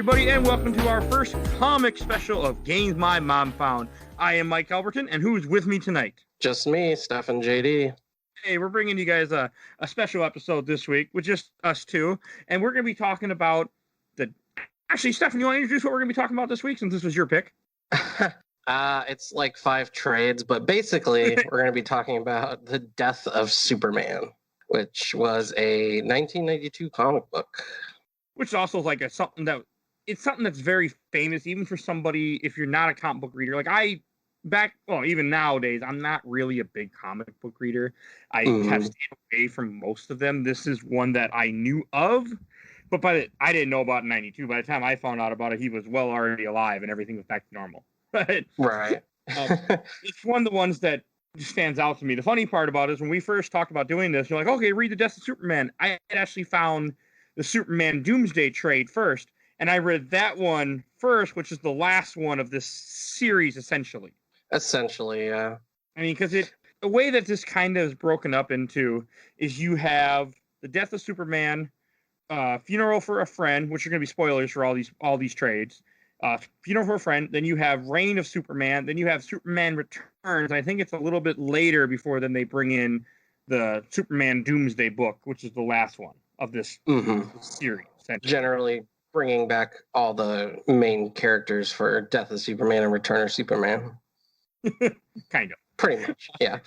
everybody, and welcome to our first comic special of Games My Mom Found. I am Mike Albertin, and who's with me tonight? Just me, Stefan JD. Hey, we're bringing you guys a special episode this week with just us two, and we're going to be talking about Actually, Stefan, you want to introduce what we're going to be talking about this week, since this was your pick? It's like 5 trades, but basically, we're going to be talking about The Death of Superman, which was a 1992 comic book. Which is also like something that's very famous, even for somebody, if you're not a comic book reader. Like even nowadays, I'm not really a big comic book reader. I have stayed away from most of them. This is one that I knew of, but I didn't know about in 92. By the time I found out about it, he was well already alive and everything was back to normal. Right. It's one of the ones that just stands out to me. The funny part about it is when we first talked about doing this, you're like, okay, read The Death of Superman. I had actually found the Superman Doomsday trade first, and I read that one first, which is the last one of this series, essentially. Essentially, yeah. I mean, because the way that this kind of is broken up into is you have The Death of Superman, Funeral for a Friend, which are going to be spoilers for all these trades. Funeral for a Friend. Then you have Reign of Superman. Then you have Superman Returns. I think it's a little bit later before then they bring in the Superman Doomsday book, which is the last one of this series. Generally bringing back all the main characters for Death of Superman and Return of Superman. Kind of. Pretty much, yeah.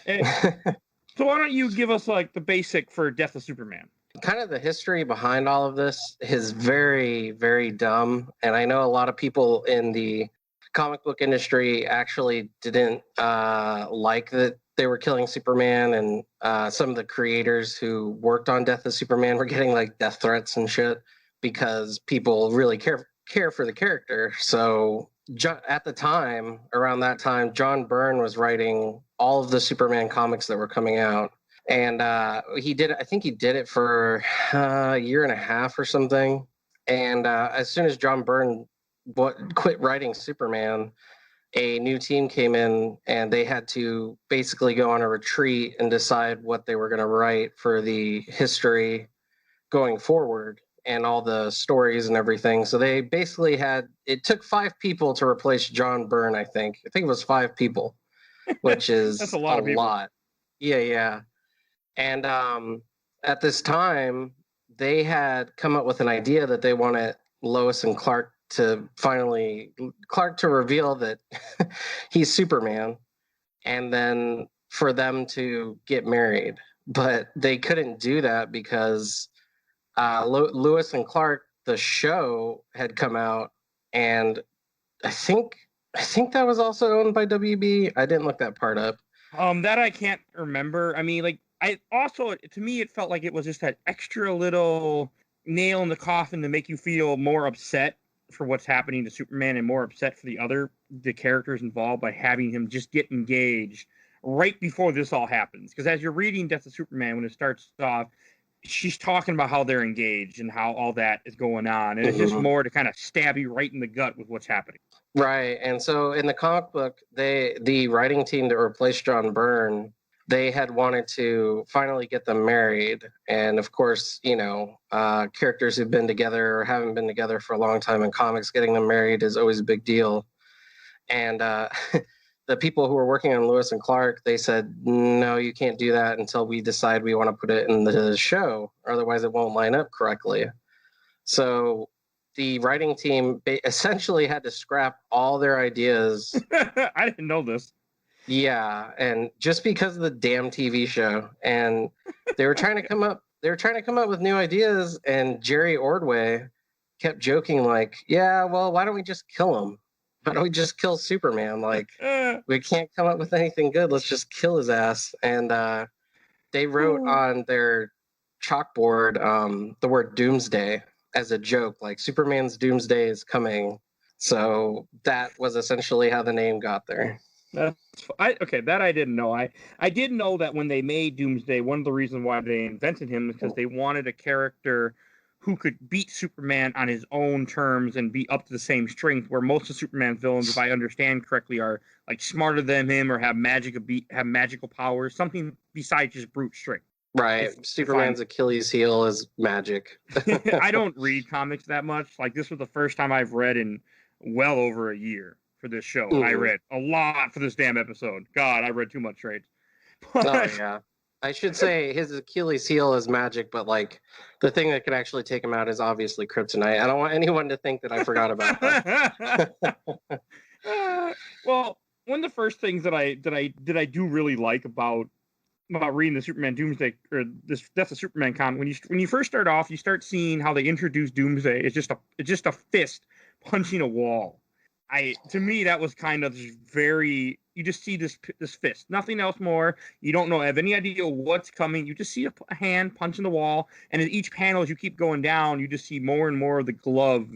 So why don't you give us like the basic for Death of Superman? Kind of the history behind all of this is very, very dumb. And I know a lot of people in the comic book industry actually didn't like that they were killing Superman, and some of the creators who worked on Death of Superman were getting like death threats and shit because people really care for the character. So at the time, around that time, John Byrne was writing all of the Superman comics that were coming out. And I think he did it for a year and a half or something. And as soon as John Byrne quit writing Superman, a new team came in and they had to basically go on a retreat and decide what they were going to write for the history going forward and all the stories and everything. So they basically it took 5 people to replace John Byrne, I think. I think it was 5 people, which is That's a lot. Yeah. And at this time, they had come up with an idea that they wanted Lois and Clark to reveal that he's Superman, and then for them to get married. But they couldn't do that because Lois and Clark, the show, had come out, and I think that was also owned by WB. I didn't look that part up. That I can't remember. I mean, like, to me, it felt like it was just that extra little nail in the coffin to make you feel more upset for what's happening to Superman and more upset for the characters involved by having him just get engaged right before this all happens. Because as you're reading Death of Superman, when it starts off, she's talking about how they're engaged and how all that is going on. And it's just more to kind of stab you right in the gut with what's happening. Right. And so in the comic book, the writing team that replaced John Byrne, they had wanted to finally get them married. And of course, characters who've been together or haven't been together for a long time in comics, getting them married is always a big deal. And the people who were working on Lois and Clark, they said, no, you can't do that until we decide we want to put it in the show. Otherwise, it won't line up correctly. So the writing team essentially had to scrap all their ideas. I didn't know this. Yeah, and just because of the damn TV show, and they were trying to come up with new ideas, and Jerry Ordway kept joking like, "Yeah, well, why don't we just kill him? Why don't we just kill Superman? Like, we can't come up with anything good. Let's just kill his ass." And they wrote on their chalkboard the word "Doomsday" as a joke, like Superman's Doomsday is coming. So that was essentially how the name got there. That I didn't know. I did know that when they made Doomsday, one of the reasons why they invented him is because they wanted a character who could beat Superman on his own terms and be up to the same strength, where most of Superman's villains, if I understand correctly, are like smarter than him or have magical powers, something besides just brute strength. Right. Superman's Achilles heel is magic. I don't read comics that much. Like, this was the first time I've read in well over a year for this show. And I read a lot for this damn episode. God, I read too much trades. Oh, yeah. I should say his Achilles heel is magic, but like the thing that could actually take him out is obviously kryptonite. I don't want anyone to think that I forgot about that. Well, one of the first things that I do really like about reading the Superman Doomsday or this Death of Superman comic, when you first start off, you start seeing how they introduce Doomsday. It's just a fist punching a wall. To me that was kind of very, you just see this fist, nothing else more. You don't have any idea what's coming. You just see a hand punching the wall, and in each panel as you keep going down, you just see more and more of the glove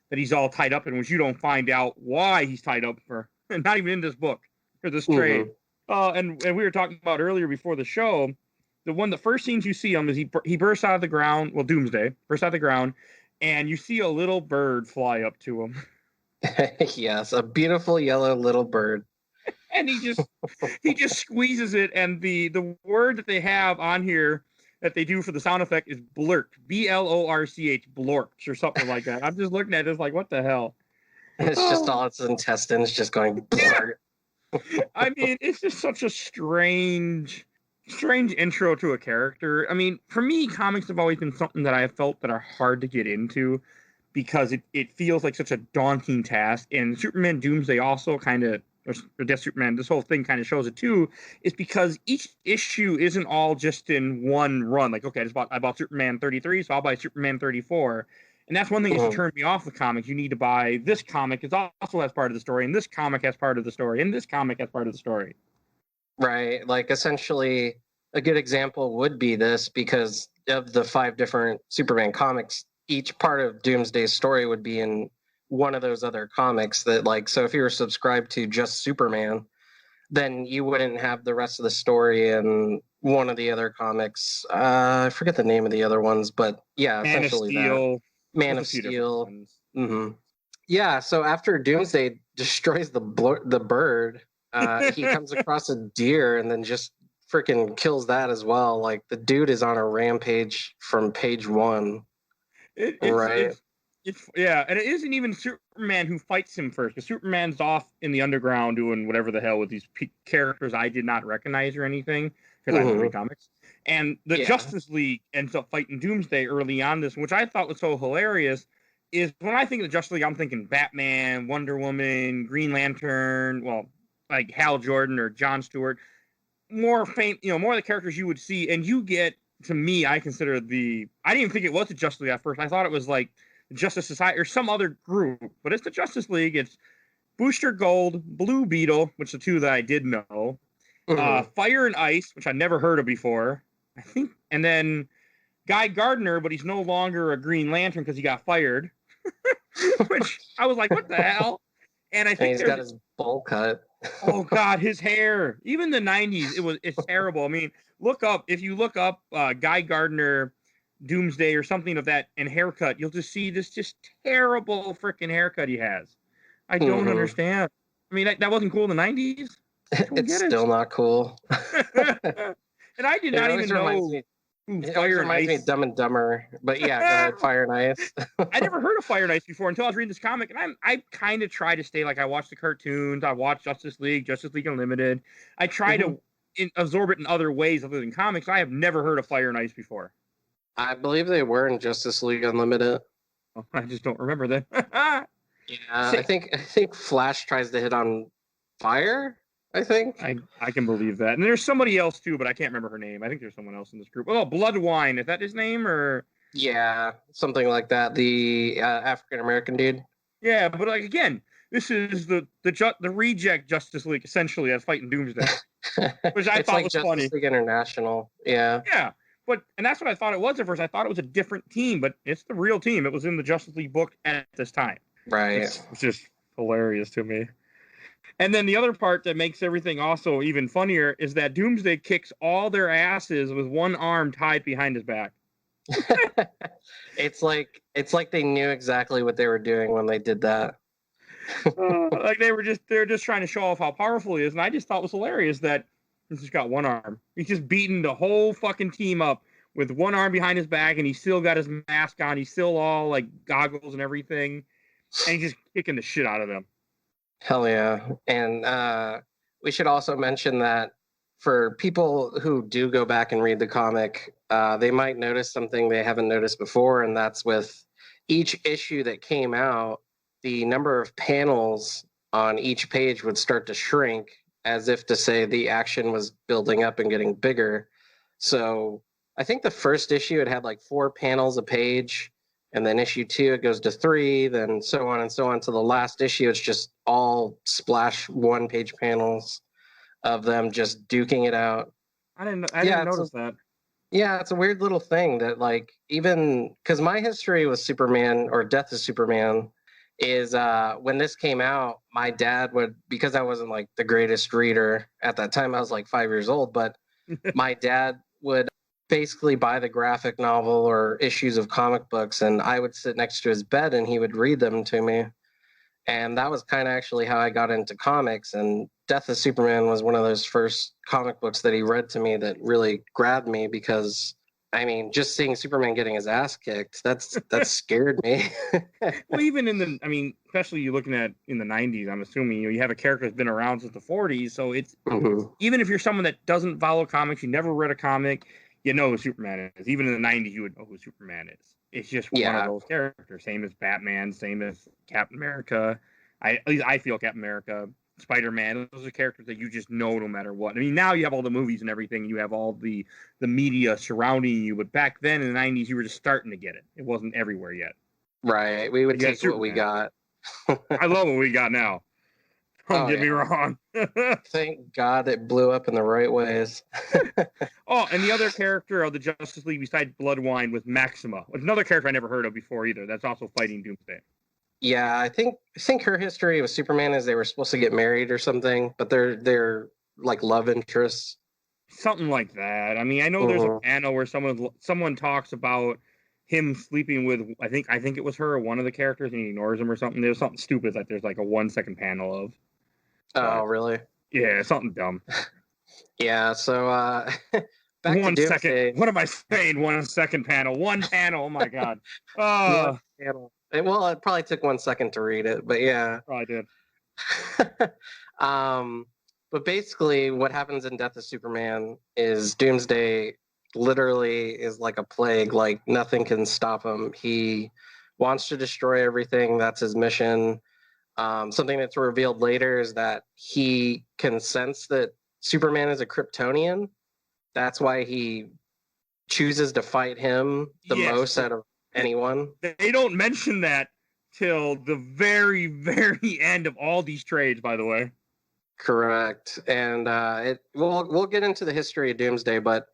that he's all tied up in, which you don't find out why he's tied up for, not even in this book or this trade. And we were talking about earlier before the show, the first scenes you see him is he bursts out of the ground. Well, Doomsday bursts out of the ground, and you see a little bird fly up to him. Yes, a beautiful yellow little bird. And he just squeezes it, and the word that they have on here that they do for the sound effect is blurk, BLORCH, blorch, or something like that. I'm just looking at it, it's like, what the hell? It's just all its intestines just going blurk. I mean, it's just such a strange intro to a character. I mean, for me, comics have always been something that I have felt that are hard to get into because it feels like such a daunting task. And Superman Doomsday also kind of, or Death Superman, this whole thing kind of shows it too, is because each issue isn't all just in one run. Like, okay, I bought Superman 33, so I'll buy Superman 34. And that's one thing that turned me off the comics. You need to buy this comic. It also has part of the story, and this comic has part of the story, and this comic has part of the story. Right. Like, essentially, a good example would be this, because of the 5 different Superman comics, each part of Doomsday's story would be in one of those other comics that, like, so if you were subscribed to just Superman, then you wouldn't have the rest of the story in one of the other comics. I forget the name of the other ones, but yeah, Man essentially of Steel. Man of Steel. Yeah, so after Doomsday destroys the bird, he comes across a deer and then just freaking kills that as well. Like, the dude is on a rampage from page 1. Right. Yeah, and it isn't even Superman who fights him first, because Superman's off in the underground doing whatever the hell with these characters I did not recognize or anything, because I don't read comics. And the Justice League ends up fighting Doomsday early on this, which I thought was so hilarious, is when I think of the Justice League, I'm thinking Batman, Wonder Woman, Green Lantern, well, like Hal Jordan or John Stewart, more of the characters you would see, and you get, to me, I consider I didn't even think it was the Justice League at first. I thought it was like the Justice Society or some other group, but it's the Justice League. It's Booster Gold, Blue Beetle, which are 2 that I did know, Fire and Ice, which I never heard of before, I think, and then Guy Gardner, but he's no longer a Green Lantern because he got fired, which I was like, what the hell? And I think he's got his bowl cut. Oh God, his hair. Even the 90s, it's terrible. I mean, if you look up Guy Gardner Doomsday or something of that and haircut, you'll just see this just terrible freaking haircut he has. I don't understand. I mean, that wasn't cool in the 90s. It's still not cool. And I did not even know. It reminds me of Dumb and Dumber, but yeah, go ahead, Fire and Ice. I never heard of Fire and Ice before until I was reading this comic, and I kind of try to stay, like, I watch the cartoons, I watch Justice League Unlimited. I try to absorb it in other ways other than comics. I have never heard of Fire and Ice before. I believe they were in Justice League Unlimited. Oh, I just don't remember that. Yeah, I think Flash tries to hit on Fire. I think I can believe that. And there's somebody else too, but I can't remember her name. I think there's someone else in this group. Oh, Bloodwine. Is that his name or? Yeah, something like that. The African American dude. Yeah, but like again, this is the reject Justice League essentially that's fighting Doomsday, which I thought was Justice funny. League International. Yeah. Yeah, and that's what I thought it was at first. I thought it was a different team, but it's the real team. It was in the Justice League book at this time. Right. It's just hilarious to me. And then the other part that makes everything also even funnier is that Doomsday kicks all their asses with one arm tied behind his back. It's like they knew exactly what they were doing when they did that. Like they're just trying to show off how powerful he is, and I just thought it was hilarious that He's just got one arm. He's just beating the whole fucking team up with one arm behind his back, and he's still got his mask on. He's still all like goggles and everything, and he's just kicking the shit out of them. Hell yeah. And we should also mention that for people who do go back and read the comic, they might notice something they haven't noticed before, and that's with each issue that came out, the number of panels on each page would start to shrink, as if to say the action was building up and getting bigger. So I think the first issue, it had like 4 panels a page, and then issue 2, it goes to 3, then so on and so on to the last issue. It's just all splash 1-page panels of them just duking it out. I didn't notice that. Yeah, it's a weird little thing that, like, even because my history with Superman or Death of Superman is when this came out, my dad would, because I wasn't like the greatest reader at that time, I was like 5 years old, but my dad would basically buy the graphic novel or issues of comic books, and I would sit next to his bed and he would read them to me. And that was kind of actually how I got into comics. And Death of Superman was one of those first comic books that he read to me that really grabbed me, because I mean, just seeing Superman getting his ass kicked, that scared me. Well, even especially you looking at in the 90s, I'm assuming you have a character that's been around since the 40s. So it's even if you're someone that doesn't follow comics, you never read a comic, you know who Superman is. Even in the 90s, you would know who Superman is. It's just one of those characters. Same as Batman, same as Captain America. At least I feel Captain America, Spider-Man. Those are characters that you just know no matter what. I mean, now you have all the movies and everything. You have all the media surrounding you. But back then in the 90s, you were just starting to get it. It wasn't everywhere yet. Right. We would take what we got. I love what we got now. Don't get me wrong. Thank God it blew up in the right ways. Oh, and the other character of the Justice League besides Bloodwine was Maxima, which is another character I never heard of before either. That's also fighting Doomsday. Yeah, I think her history with Superman is they were supposed to get married or something, but they're like love interests. Something like that. I mean, I know there's a panel where someone talks about him sleeping with I think it was her or one of the characters, and he ignores him or something. There's something stupid that there's like a 1-second panel of. Oh, really? Yeah, something dumb. Yeah, so back 1 to second. What am I saying? 1 second panel. One panel. Oh my god. Oh. Well, it probably took 1 second to read it, but yeah. Probably did. But basically what happens in Death of Superman is Doomsday literally is like a plague. Like nothing can stop him. He wants to destroy everything. That's his mission. Something that's revealed later is that he can sense that Superman is a Kryptonian. That's why he chooses to fight him the most out of anyone. They don't mention that till the very, very end of all these trades, by the way. Correct. And we'll get into the history of Doomsday, but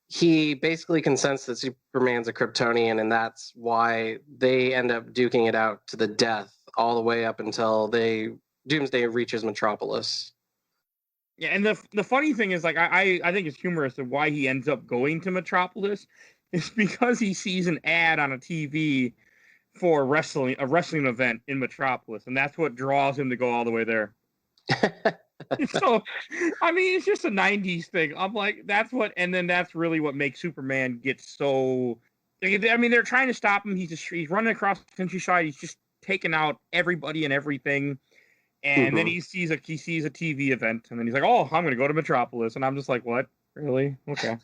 he basically can sense that Superman's a Kryptonian, and that's why they end up duking it out to the death all the way up until Doomsday reaches Metropolis. Yeah, and the funny thing is, like, I think it's humorous of why he ends up going to Metropolis is because he sees an ad on a TV for a wrestling event in Metropolis, and that's what draws him to go all the way there. So, I mean, it's just a 90s thing. I'm like, and then that's really what makes Superman get so. I mean, they're trying to stop him. He's running across the countryside. He's just taking out everybody and everything. And then he sees a TV event, and then he's like, "Oh, I'm going to go to Metropolis," and I'm just like, "What? Really? Okay."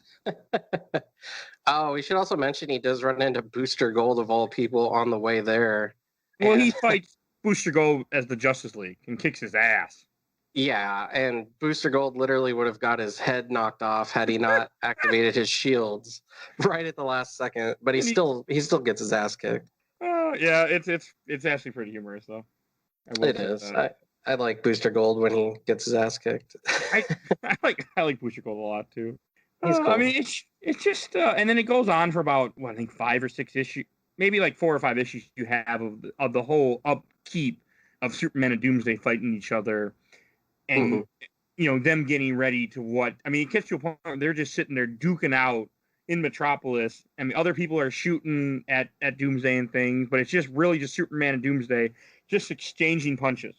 Oh, we should also mention he does run into Booster Gold of all people on the way there. Well, he fights Booster Gold as the Justice League and kicks his ass. Yeah, and Booster Gold literally would have got his head knocked off had he not activated his shields right at the last second. But he still gets his ass kicked. Yeah, it's actually pretty humorous though. It is. I like Booster Gold when he gets his ass kicked. I like Booster Gold a lot too. He's cool. I mean, it's just and then it goes on for about I think 5 or 6 issues, maybe like 4 or 5 issues you have of the whole upkeep of Superman and Doomsday fighting each other, and them getting ready to what I mean. It gets to a point where they're just sitting there duking out in Metropolis, and other people are shooting at Doomsday and things, but it's just really just Superman and Doomsday just exchanging punches.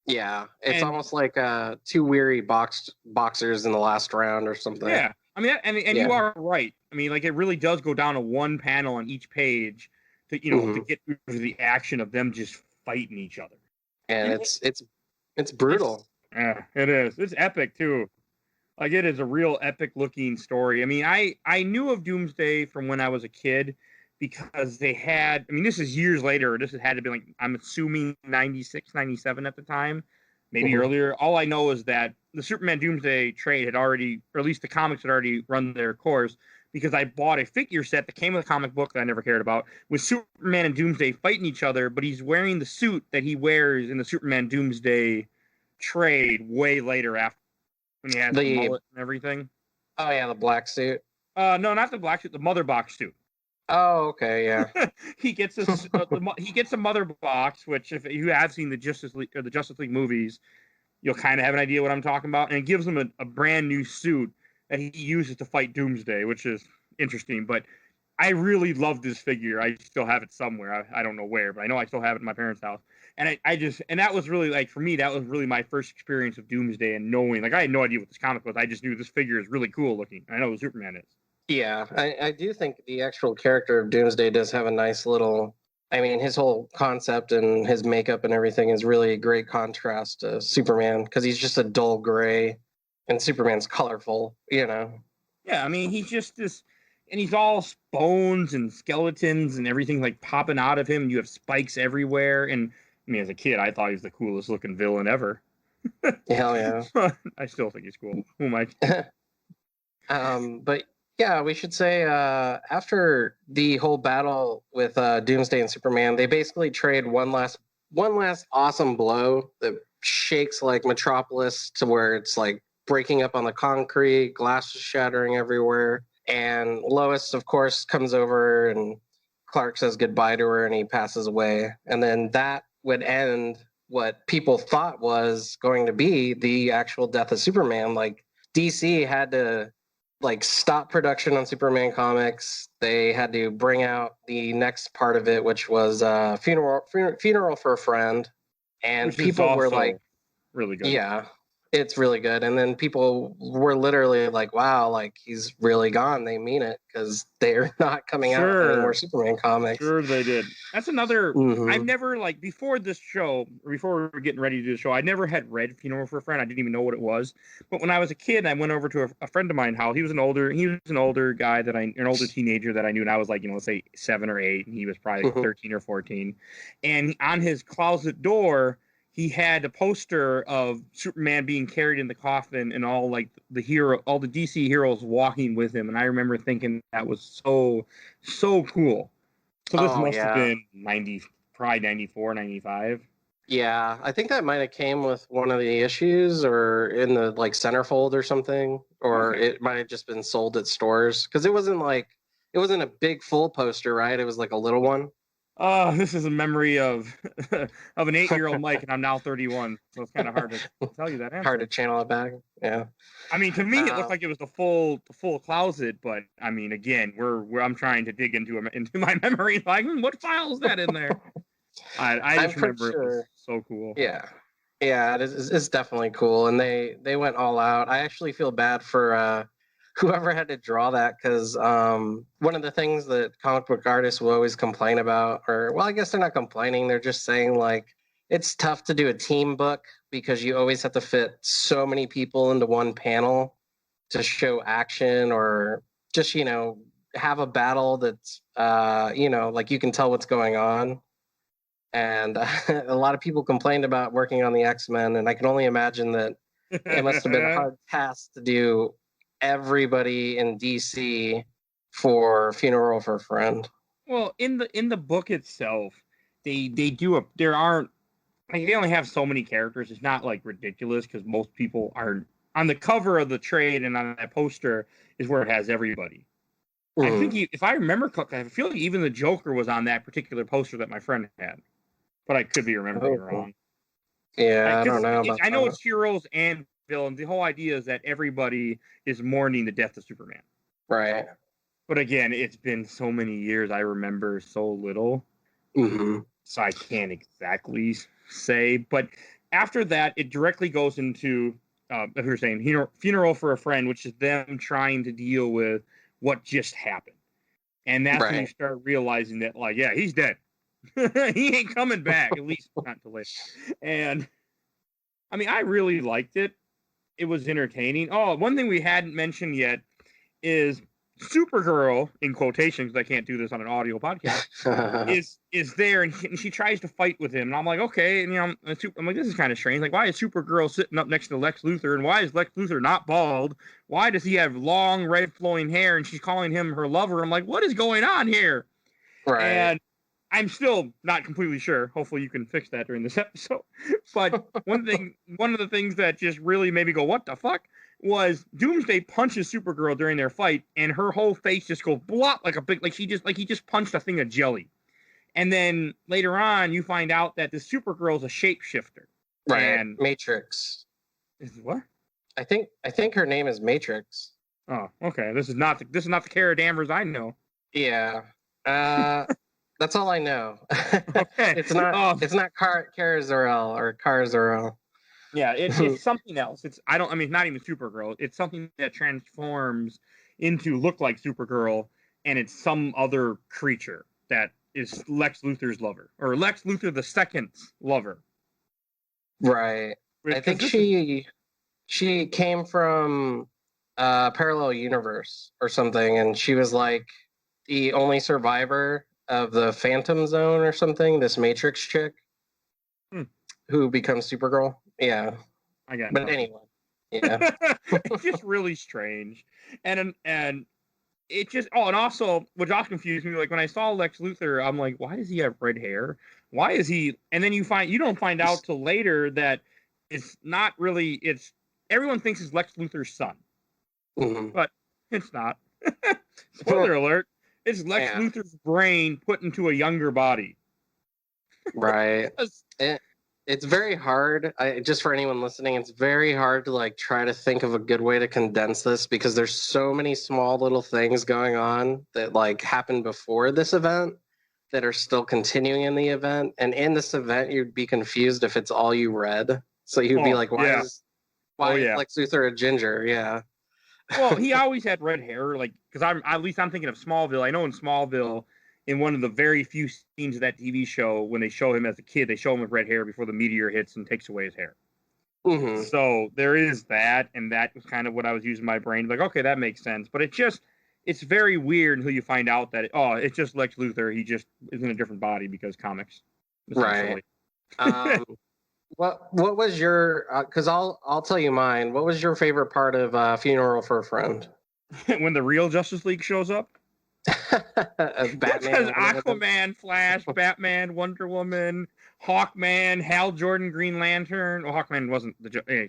Yeah, it's And almost like two weary boxers in the last round or something. yeah, I mean, and Yeah. you are right. I mean, like it really does go down to one panel on each page to to get through the action of them just fighting each other. And And it's brutal. yeah, it is. It's epic too. Like it is a real epic looking story. I mean, I knew of Doomsday from when I was a kid because they had. I mean, this is years later. This had to be like I'm assuming 96, 97 at the time, maybe earlier. All I know is that the Superman Doomsday trade had already, or at least the comics had already run their course. Because I bought a figure set that came with a comic book that I never cared about, with Superman and Doomsday fighting each other, but he's wearing the suit that he wears in the Superman Doomsday trade way later after when he has the mullet and everything. Oh yeah, the black suit. No, not the black suit, the mother box suit. Oh, okay, yeah. He gets he gets a mother box, which if you have seen the Justice League movies, you'll kind of have an idea what I'm talking about, and it gives him a brand new suit that he uses to fight Doomsday, which is interesting. But I really love this figure. I still have it somewhere. I don't know where, but I know I still have it in my parents' house. And and that was really like for me, that was really my first experience of Doomsday and knowing like I had no idea what this comic was. I just knew this figure is really cool looking. I know who Superman is. Yeah, I do think the actual character of Doomsday does have a nice little. I mean, his whole concept and his makeup and everything is really a great contrast to Superman because he's just a dull gray, and Superman's colorful. Yeah, I mean, he's just this, and he's all bones and skeletons and everything like popping out of him. You have spikes everywhere, and I mean, as a kid, I thought he was the coolest looking villain ever. Hell yeah! I still think he's cool. Who am I? But yeah, we should say after the whole battle with Doomsday and Superman, they basically trade one last awesome blow that shakes like Metropolis to where it's like breaking up on the concrete, glass is shattering everywhere, and Lois, of course, comes over and Clark says goodbye to her and he passes away, and then that would end what people thought was going to be the actual death of Superman. Like DC had to like stop production on Superman comics. They had to bring out the next part of it, which was funeral for a friend, and Which people were like, really good. Yeah, it's really good. And then people were literally like, wow, like he's really gone. They mean it because they're not coming out with any more Superman comics. Sure, they did. That's another. I've never like before this show, or before we were getting ready to do the show. I never had read Funeral for a Friend. I didn't even know what it was. But when I was a kid, I went over to a friend of mine. How he was an older guy an older teenager that I knew, and I was like, let's say 7 or 8, and he was probably like 13 or 14. And on his closet door, he had a poster of Superman being carried in the coffin and all like all the DC heroes walking with him. And I remember thinking that was so cool. So this must have been 90, probably 94, 95. Yeah, I think that might have came with one of the issues or in the like centerfold or something, or it might have just been sold at stores because it wasn't a big full poster, right? It was like a little one. This is a memory of an 8-year-old Mike, and I'm now 31, so it's kind of hard to tell you that answer. Hard to channel it back. Yeah. I mean, to me, it looked like it was the full closet, but I mean, again, I'm trying to dig into my memory, like what file is that in there? I just remember it was so cool. Yeah, it's definitely cool, and they went all out. I actually feel bad for whoever had to draw that because one of the things that comic book artists will always complain about, or well, I guess they're not complaining, they're just saying like it's tough to do a team book because you always have to fit so many people into one panel to show action or just have a battle that's like you can tell what's going on. And a lot of people complained about working on the X-Men, and I can only imagine that it must have been a hard task to do everybody in DC for Funeral for a Friend. Well, in the book itself, they only have so many characters. It's not like ridiculous because most people are on the cover of the trade and on that poster is where it has everybody. I think if I remember correctly, I feel like even the Joker was on that particular poster that my friend had, but I could be remembering wrong. Yeah, I don't know. I know it's heroes and villains. The whole idea is that everybody is mourning the death of Superman. Right. But again, it's been so many years. I remember so little. Mm-hmm. So I can't exactly say. But after that, it directly goes into, if you're saying funeral for a friend, which is them trying to deal with what just happened. And that's when you start realizing that, like, yeah, he's dead. He ain't coming back, at least not till later. And I mean, I really liked it. It was entertaining. Oh, one thing we hadn't mentioned yet is Supergirl, in quotations, because I can't do this on an audio podcast, is there, and she tries to fight with him. And I'm like, okay. And, I'm like, this is kind of strange. Like, why is Supergirl sitting up next to Lex Luthor? And why is Lex Luthor not bald? Why does he have long, red flowing hair? And she's calling him her lover. I'm like, what is going on here? Right. And I'm still not completely sure. Hopefully you can fix that during this episode. But one of the things that just really made me go, what the fuck? Was Doomsday punches Supergirl during their fight, and her whole face just goes blop like he just punched a thing of jelly. And then later on, you find out that the Supergirl is a shapeshifter. Right. And Matrix. Is what? I think her name is Matrix. Oh, okay. This is not the Kara Danvers I know. Yeah. That's all I know. Okay. It's not Kara Zor-El or Kara Zor-El. Yeah, it's something else. It's not even Supergirl. It's something that transforms into look like Supergirl, and it's some other creature that is Lex Luthor's lover, or Lex Luthor the Second's lover. Right. I think she came from a parallel universe or something, and she was like the only survivor of the Phantom Zone or something. This Matrix chick who becomes Supergirl. Yeah, I got. But anyway, yeah, it's just really strange, and it just. Oh, and also, what just confused me, like when I saw Lex Luthor, I'm like, why does he have red hair? Why is he? And then you don't find out till later that it's not really. It's everyone thinks it's Lex Luthor's son, but it's not. Spoiler alert! It's Lex Luthor's brain put into a younger body. Right. It's very hard. Just for anyone listening, it's very hard to like try to think of a good way to condense this because there's so many small little things going on that like happened before this event that are still continuing in the event. And in this event, you'd be confused if it's all you read. So you'd be like, why is Lex Luthor a ginger? Yeah. Well, he always had red hair, like because I'm thinking of Smallville. I know in Smallville, in one of the very few scenes of that TV show, when they show him as a kid, they show him with red hair before the meteor hits and takes away his hair. So there is that, and that was kind of what I was using my brain. Like, okay, that makes sense. But it's very weird until you find out that, it's just Lex Luthor. He just is in a different body because comics. Right. What was your, because I'll tell you mine. What was your favorite part of Funeral for a Friend? When the real Justice League shows up? Batman, because Aquaman, Flash, Batman, Wonder Woman, Hawkman, Hal Jordan, Green Lantern. Well, Hawkman wasn't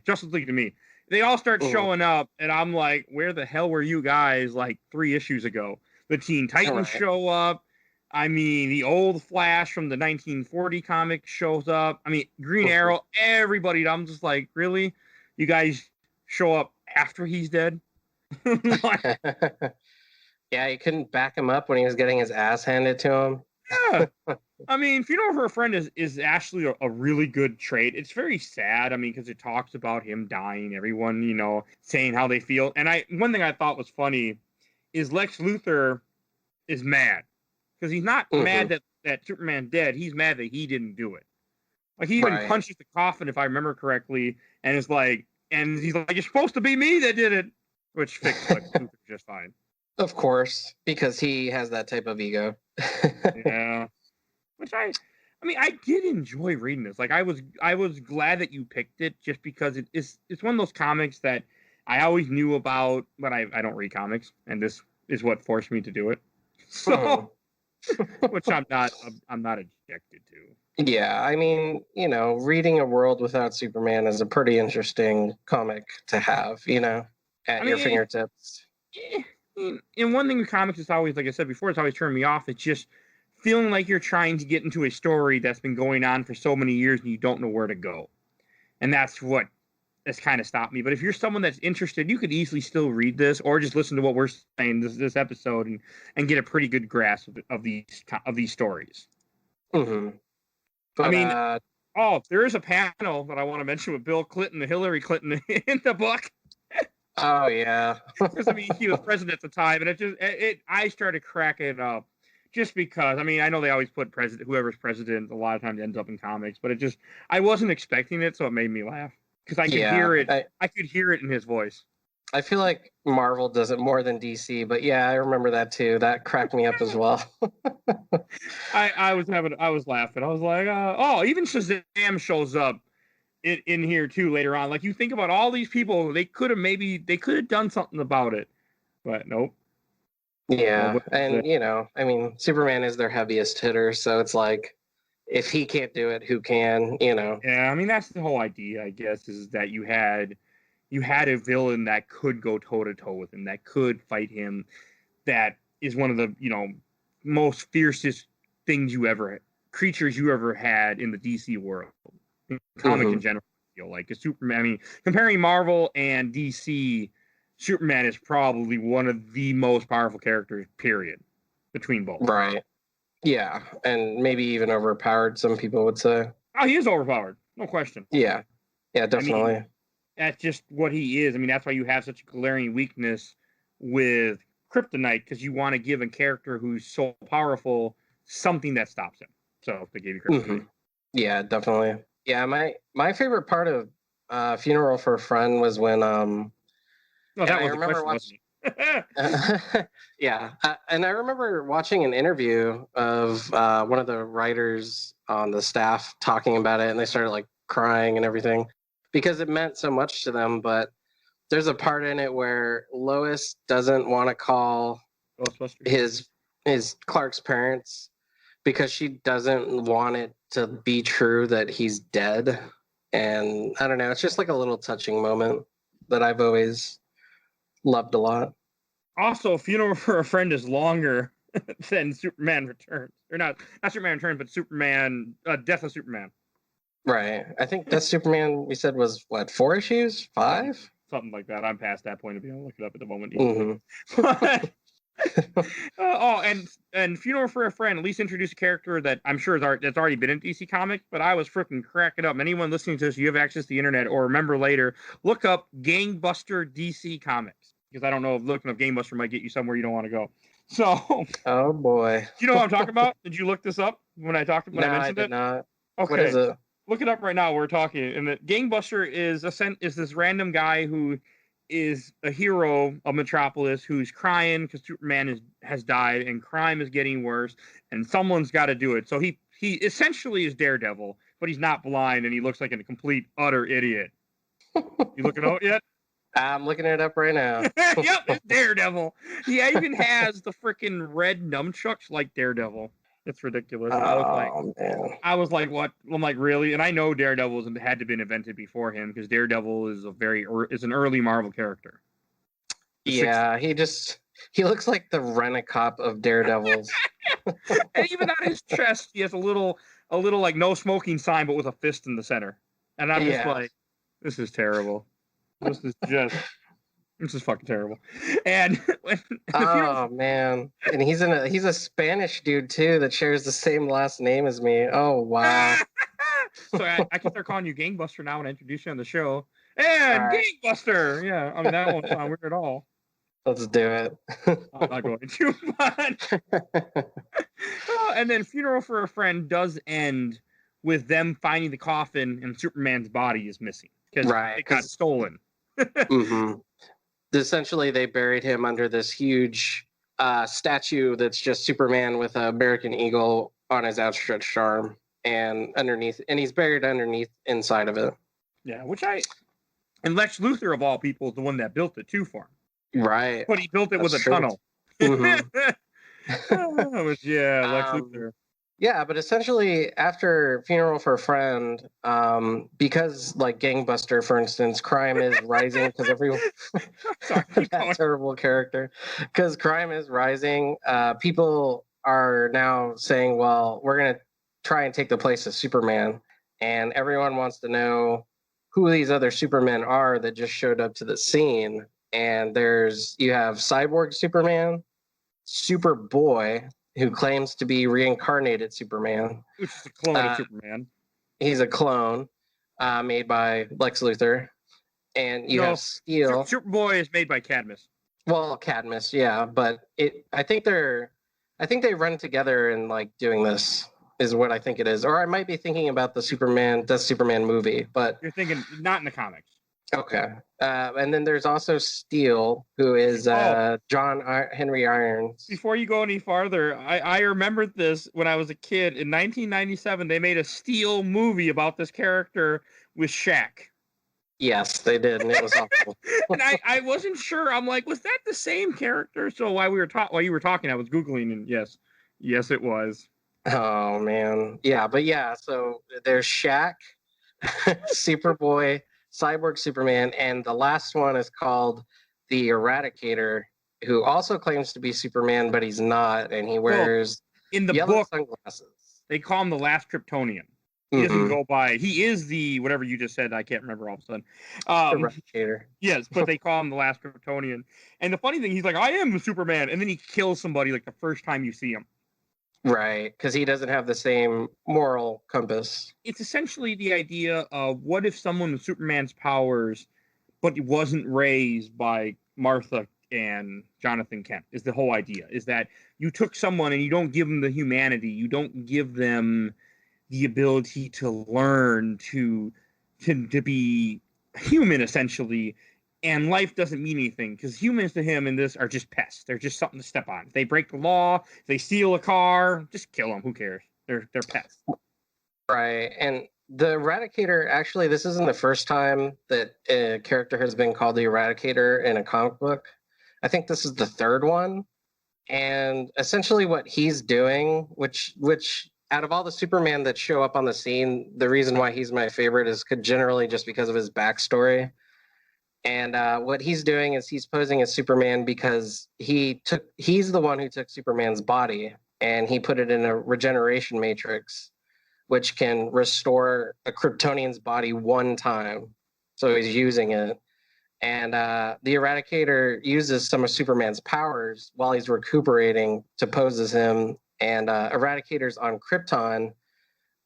Justice League to me. They all start showing up, and I'm like, where the hell were you guys like 3 issues ago? The Teen Titans show up. I mean, the old Flash from the 1940 comic shows up. I mean, Green Arrow, everybody. I'm just like, really? You guys show up after he's dead? Yeah, you couldn't back him up when he was getting his ass handed to him. Yeah. I mean, Funeral for a Friend is actually a really good trade. It's very sad, I mean, because it talks about him dying, everyone, saying how they feel. And one thing I thought was funny is Lex Luthor is mad. Because he's not mad that Superman's dead. He's mad that he didn't do it. Like, he even punches the coffin, if I remember correctly, and he's like, you're supposed to be me that did it. Which fixed Lex Luthor just fine. Of course, because he has that type of ego. Yeah. Which I did enjoy reading this. Like, I was glad that you picked it just because it's one of those comics that I always knew about, but I don't read comics, and this is what forced me to do it. So, which I'm not objected to. Yeah, I mean, reading A World Without Superman is a pretty interesting comic to have, at your fingertips. And one thing with comics is always, like I said before, it's always turned me off. It's just feeling like you're trying to get into a story that's been going on for so many years and you don't know where to go. And that's what has kind of stopped me. But if you're someone that's interested, you could easily still read this or just listen to what we're saying this episode and get a pretty good grasp of these stories. Mm-hmm. But, I mean, Oh, there is a panel that I want to mention with Bill Clinton and Hillary Clinton in the book. Oh yeah. Because I mean, he was president at the time, and I started cracking up just because. I mean, I know they always put whoever's president a lot of times ends up in comics, but I wasn't expecting it, so it made me laugh because I could hear it. I could hear it in his voice. I feel like Marvel does it more than DC, but yeah, I remember that too. That cracked me up as well. I was laughing. I was like, oh, even Shazam shows up in here too later on. Like, you think about all these people, they could have done something about it, but nope. Yeah, and I mean, Superman is their heaviest hitter, so it's like, if he can't do it, who can? Yeah, I mean, that's the whole idea, I guess, is that you had a villain that could go toe to toe with him, that could fight him, that is one of the most fiercest creatures you ever had in the DC world, in comic in general. I feel like a Superman. I mean, comparing Marvel and DC, Superman is probably one of the most powerful characters, period, between both. Right. Yeah, and maybe even overpowered, some people would say. Oh, he is overpowered, no question. Yeah, definitely. I mean, that's just what he is. I mean, that's why you have such a glaring weakness with Kryptonite, because you want to give a character who's so powerful something that stops him. So they gave you Kryptonite. Yeah, definitely. Yeah, my favorite part of Funeral for a Friend was when that was I remember watching. Yeah, and I remember watching an interview of one of the writers on the staff talking about it, and they started like crying and everything because it meant so much to them. But there's a part in it where Lois doesn't want to call his Clark's parents because she doesn't want it to be true that he's dead. And I don't know, it's just like a little touching moment that I've always loved a lot. Also, Funeral for a Friend is longer than Superman Returns. Or not Superman Returns, but Superman, Death of Superman. Right. I think Death of Superman, we said, was, 4 issues? 5? Something like that. I'm past that point of view. I'll look it up at the moment. But, and Funeral for a Friend at least introduced a character that I'm sure that's already been in DC Comics, but I was freaking cracking up. Anyone listening to this, you have access to the internet or remember later, look up Gangbuster DC Comics, because I don't know if looking up Gangbuster might get you somewhere you don't want to go. So, oh boy, do you know what I'm talking about? Did you look this up when I mentioned it? I did not. Okay, what is it? Look it up right now. We're talking, and the Gangbuster is this random guy who is a hero of Metropolis who's crying because Superman has died and crime is getting worse and someone's got to do it. So he essentially is Daredevil, but he's not blind and he looks like a complete utter idiot. You looking out yet? I'm looking it up right now. Yep, it's Daredevil. He even has the freaking red nunchucks like Daredevil. It's ridiculous. I was like, what? I'm like, really? And I know Daredevil had to be invented before him because Daredevil is an early Marvel character. He looks like the Rent-A-Cop of Daredevils. And even on his chest, he has a little like no smoking sign, but with a fist in the center. And I'm just like, this is terrible. This is fucking terrible. And man, and he's a Spanish dude too that shares the same last name as me. Oh wow. So I can start calling you Gangbuster now when I introduce you on the show. And right. Gangbuster, yeah. I mean that won't sound weird at all. Let's do it. I'm not going to, but and then Funeral for a Friend does end with them finding the coffin and Superman's body is missing because it got stolen. Mm-hmm. Essentially, they buried him under this huge statue that's just Superman with an American eagle on his outstretched arm, and he's buried inside of it. Yeah, and Lex Luthor of all people is the one that built it too for him. Right, but he built it with a tunnel. Mm-hmm. Lex Luthor. Yeah, but essentially after Funeral for a Friend, because like Gangbuster, for instance, crime is rising because everyone that terrible character. Because crime is rising, people are now saying, well, we're gonna try and take the place of Superman. And everyone wants to know who these other Supermen are that just showed up to the scene. And you have Cyborg Superman, Superboy, who claims to be reincarnated Superman. Which is a clone of Superman. He's a clone made by Lex Luthor. And you have Steel. Superboy is made by Cadmus. Well, Cadmus, yeah, but I think they run together in like doing this is what I think it is. Or I might be thinking about the Superman movie, but you're thinking not in the comics. Okay. And then there's also Steel, who is John Henry Irons. Before you go any farther, I remembered this when I was a kid. In 1997, they made a Steel movie about this character with Shaq. Yes, they did, and it was awful. And I wasn't sure. I'm like, was that the same character? So while you were talking, I was Googling, and yes, it was. Oh, man. Yeah, but yeah, so there's Shaq, Superboy, Cyborg Superman, and the last one is called the Eradicator, who also claims to be Superman, but he's not, and he wears in the yellow book sunglasses. They call him the last Kryptonian. He doesn't go by. He is the whatever you just said. I can't remember all of a sudden. Eradicator. Yes, but they call him the last Kryptonian. And the funny thing, he's like, I am the Superman, and then he kills somebody like the first time you see him. Right, because he doesn't have the same moral compass. It's essentially the idea of what if someone with Superman's powers, but he wasn't raised by Martha and Jonathan Kent, is the whole idea. Is that you took someone and you don't give them the humanity, you don't give them the ability to learn, to be human, essentially, and life doesn't mean anything, because humans to him in this are just pests. They're just something to step on. If they break the law, if they steal a car, just kill them. Who cares? They're pets. Right. And the Eradicator, actually, this isn't the first time that a character has been called the Eradicator in a comic book. I think this is the third one. And essentially what he's doing, which out of all the Superman that show up on the scene, the reason why he's my favorite is generally just because of his backstory. And what he's doing is he's posing as Superman because he's the one who took Superman's body and he put it in a regeneration matrix, which can restore a Kryptonian's body one time. So he's using it. And the Eradicator uses some of Superman's powers while he's recuperating to pose as him. And Eradicators on Krypton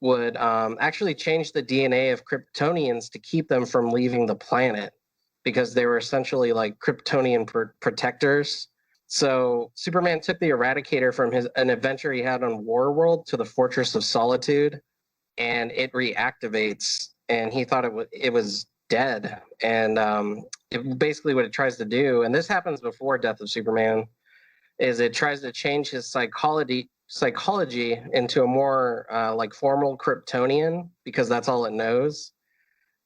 would actually change the DNA of Kryptonians to keep them from leaving the planet, because they were essentially like Kryptonian protectors. So Superman took the Eradicator from an adventure he had on Warworld to the Fortress of Solitude, and it reactivates. And he thought it was dead. And basically what it tries to do, and this happens before Death of Superman, is it tries to change his psychology into a more like formal Kryptonian, because that's all it knows.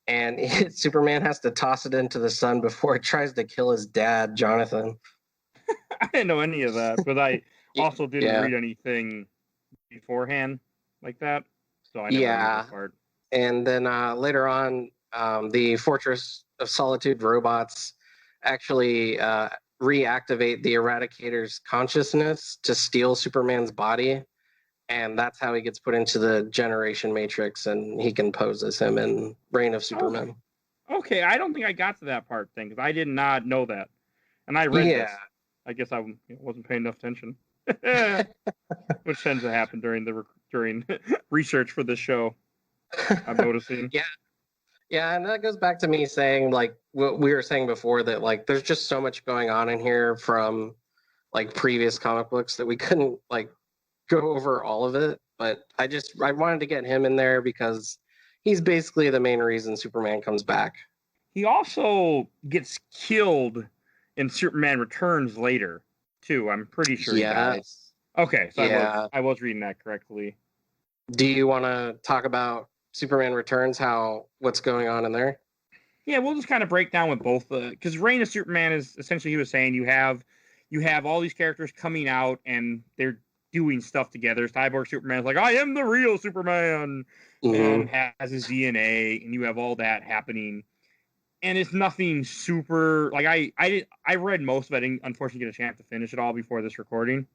And Superman has to toss it into the sun before it tries to kill his dad, Jonathan. I didn't know any of that, but I also didn't read anything beforehand like that. So I never knew that part. And then later on, the Fortress of Solitude robots actually reactivate the Eradicator's consciousness to steal Superman's body. And that's how he gets put into the generation matrix, and he can pose as him in Reign of Superman. Okay, I don't think I got to that part thing, because I did not know that. And I read this. I guess I wasn't paying enough attention. Which tends to happen during research for this show, I'm noticing. Yeah, and that goes back to me saying, like, what we were saying before, that, like, there's just so much going on in here from, like, previous comic books that we couldn't, like, go over all of it. But I wanted to get him in there because he's basically the main reason Superman comes back. He also gets killed in Superman Returns later, too. I'm pretty sure he dies. Okay, so I was reading that correctly. Do you want to talk about Superman Returns, what's going on in there? Yeah, we'll just kind of break down with both, because Reign of Superman is essentially, he was saying, you have all these characters coming out and they're doing stuff together. Cyborg Superman's like, I am the real Superman, and has his DNA, and you have all that happening. And it's nothing super, like, I read most of it. I didn't unfortunately get a chance to finish it all before this recording,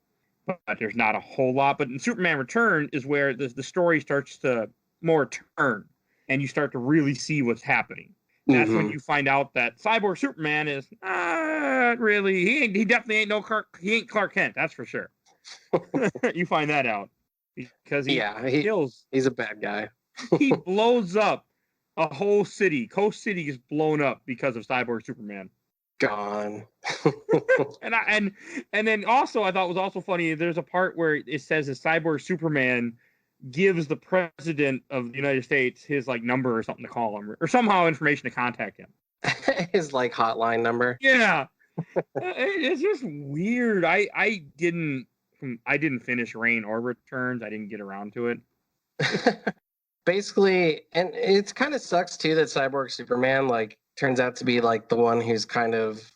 but there's not a whole lot. But in Superman Return is where the story starts to more turn, and you start to really see what's happening. That's when you find out that Cyborg Superman is not really, he definitely ain't he ain't Clark Kent, that's for sure. You find that out because he kills. He's a bad guy. He blows up a whole city. Coast City is blown up because of Cyborg Superman. Gone. and then also I thought was also funny. There's a part where it says that Cyborg Superman gives the president of the United States his like number or something to call him, or somehow information to contact him. His like hotline number. Yeah, it's just weird. I didn't finish Reign or Returns. I didn't get around to it. Basically, and it kind of sucks too that Cyborg Superman like turns out to be like the one who's kind of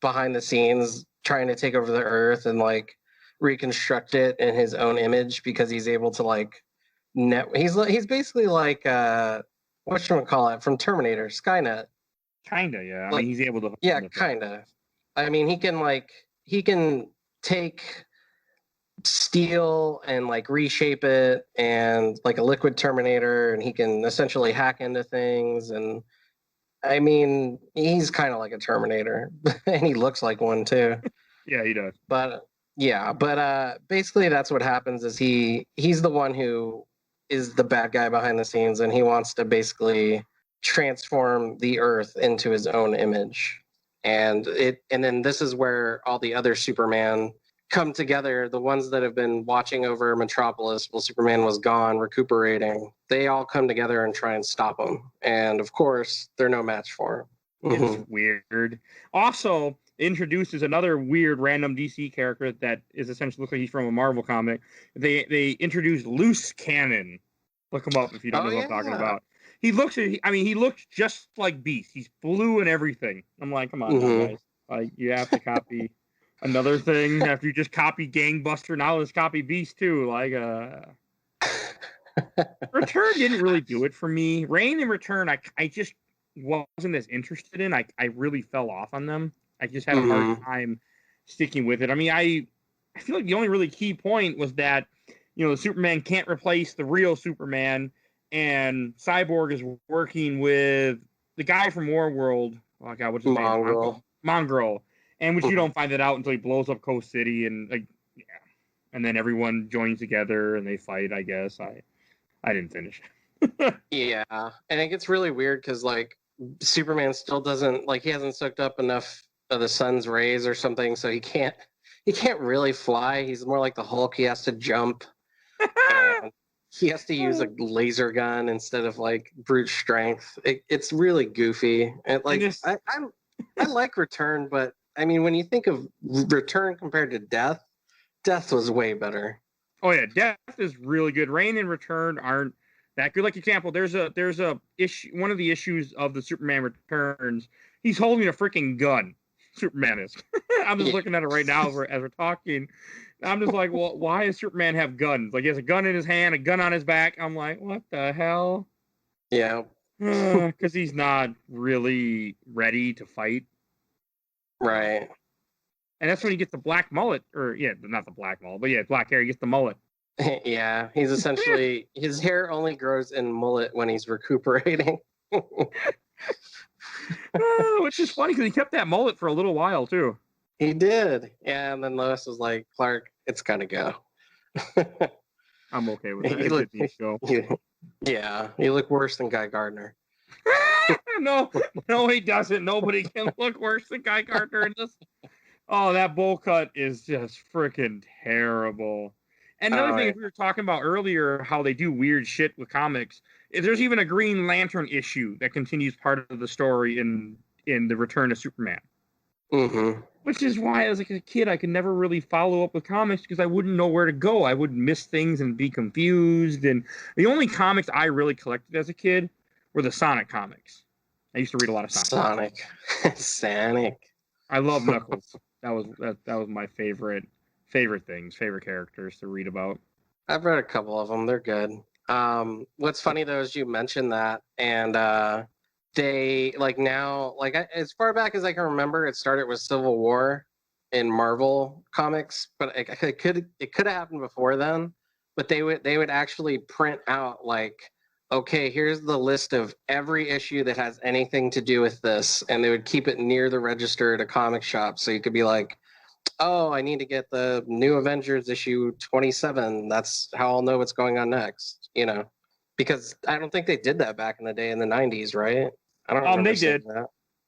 behind the scenes trying to take over the Earth and like reconstruct it in his own image, because he's able to like he's basically like whatchamacallit from Terminator, Skynet. Kinda, yeah. Like, I mean, he's able to. Yeah, kinda. I mean, he can take steel and like reshape it and like a liquid Terminator, and he can essentially hack into things. And I mean, he's kind of like a Terminator, and he looks like one too. Yeah, he does. But basically that's what happens is he's the one who is the bad guy behind the scenes, and he wants to basically transform the Earth into his own image. And then this is where all the other Superman come together, the ones that have been watching over Metropolis while Superman was gone recuperating. They all come together and try and stop him, and of course they're no match for him. It's weird. Also introduces another weird random DC character that is essentially looks like he's from a Marvel comic. They introduced Loose Cannon. Look him up if you don't know what I'm talking about. He looks just like Beast. He's blue and everything. I'm like, come on, guys. Like, you have to copy another thing after you just copy Gangbuster. Now let's copy Beast too. Like, Return didn't really do it for me. Reign and Return, I just wasn't as interested in. I really fell off on them. I just had a hard time sticking with it. I mean, I feel like the only really key point was that, the Superman can't replace the real Superman, and Cyborg is working with the guy from Warworld. Oh God, what's his name? Mongrel. And which you don't find that out until he blows up Coast City, and and then everyone joins together and they fight. I guess I didn't finish. Yeah, and it gets really weird because like Superman still doesn't he hasn't soaked up enough of the sun's rays or something, so he can't really fly. He's more like the Hulk. He has to jump. And he has to use a laser gun instead of like brute strength. It's really goofy. And I like Return, but I mean, when you think of Return compared to Death was way better. Oh yeah, Death is really good. Reign and Return aren't that good. Like example, there's a issue. One of the issues of the Superman Returns, he's holding a freaking gun. Superman is. I'm just looking at it right now as we're talking. I'm just like, well, why does Superman have guns? Like, he has a gun in his hand, a gun on his back. I'm like, what the hell? Yeah. Because he's not really ready to fight. Right. And that's when he gets the black mullet. Or, yeah, not the black mullet, but yeah, black hair. He gets the mullet. Yeah. He's essentially, his hair only grows in mullet when he's recuperating. Which is funny because he kept that mullet for a little while, too. He did. Yeah, and then Lois was like, Clark, it's gotta go. I'm okay with that. Yeah, you look worse than Guy Gardner. No, he doesn't. Nobody can look worse than Guy Gardner in this. Oh, that bowl cut is just freaking terrible. And another thing we were talking about earlier, how they do weird shit with comics, is there's even a Green Lantern issue that continues part of the story in the Return of Superman. Mm-hmm. Which is why, as like a kid, I could never really follow up with comics because I wouldn't know where to go. I would miss things and be confused. And the only comics I really collected as a kid were the Sonic comics. I used to read a lot of Sonic. Sonic. I love Knuckles. That was my favorite characters to read about. I've read a couple of them. They're good. What's funny though is you mentioned that, and they as far back as I can remember, it started with Civil War in Marvel comics, but it could have happened before then. But they would actually print out okay, here's the list of every issue that has anything to do with this, and they would keep it near the register at a comic shop, so you could be like, oh, I need to get the New Avengers issue 27. That's how I'll know what's going on next, Because I don't think they did that back in the day in the 90s, right? I don't remember They seeing did. that.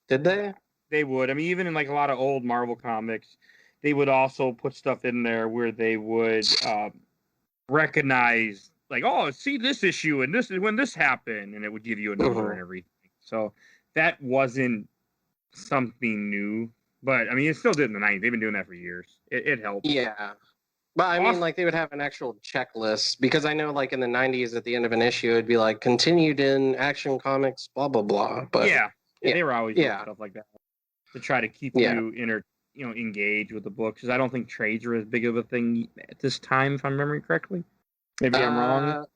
Did they? They would. I mean, even in like a lot of old Marvel comics, they would also put stuff in there where they would recognize, like, oh, see this issue, and this is when this happened, and it would give you a number and everything. So that wasn't something new, but I mean, it still did in the 90s. They've been doing that for years. It helps. Yeah. But I mean, like, they would have an actual checklist, because I know, like, in the 90s, at the end of an issue, it'd be like, continued in Action Comics, blah, blah, blah. But yeah, they were always doing stuff like that to try to keep you engaged with the book, because I don't think trades are as big of a thing at this time, if I'm remembering correctly. Maybe I'm wrong.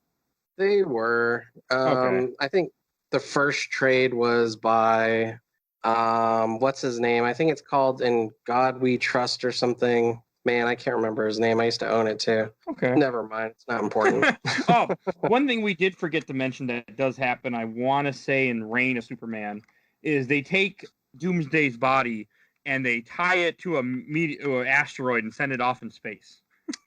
They were. Okay. I think the first trade was by, what's his name? I think it's called In God We Trust or something. Man, I can't remember his name. I used to own it too. Okay. Never mind. It's not important. Oh, one thing we did forget to mention that does happen, I want to say in Reign of Superman, is they take Doomsday's body and they tie it to an asteroid and send it off in space.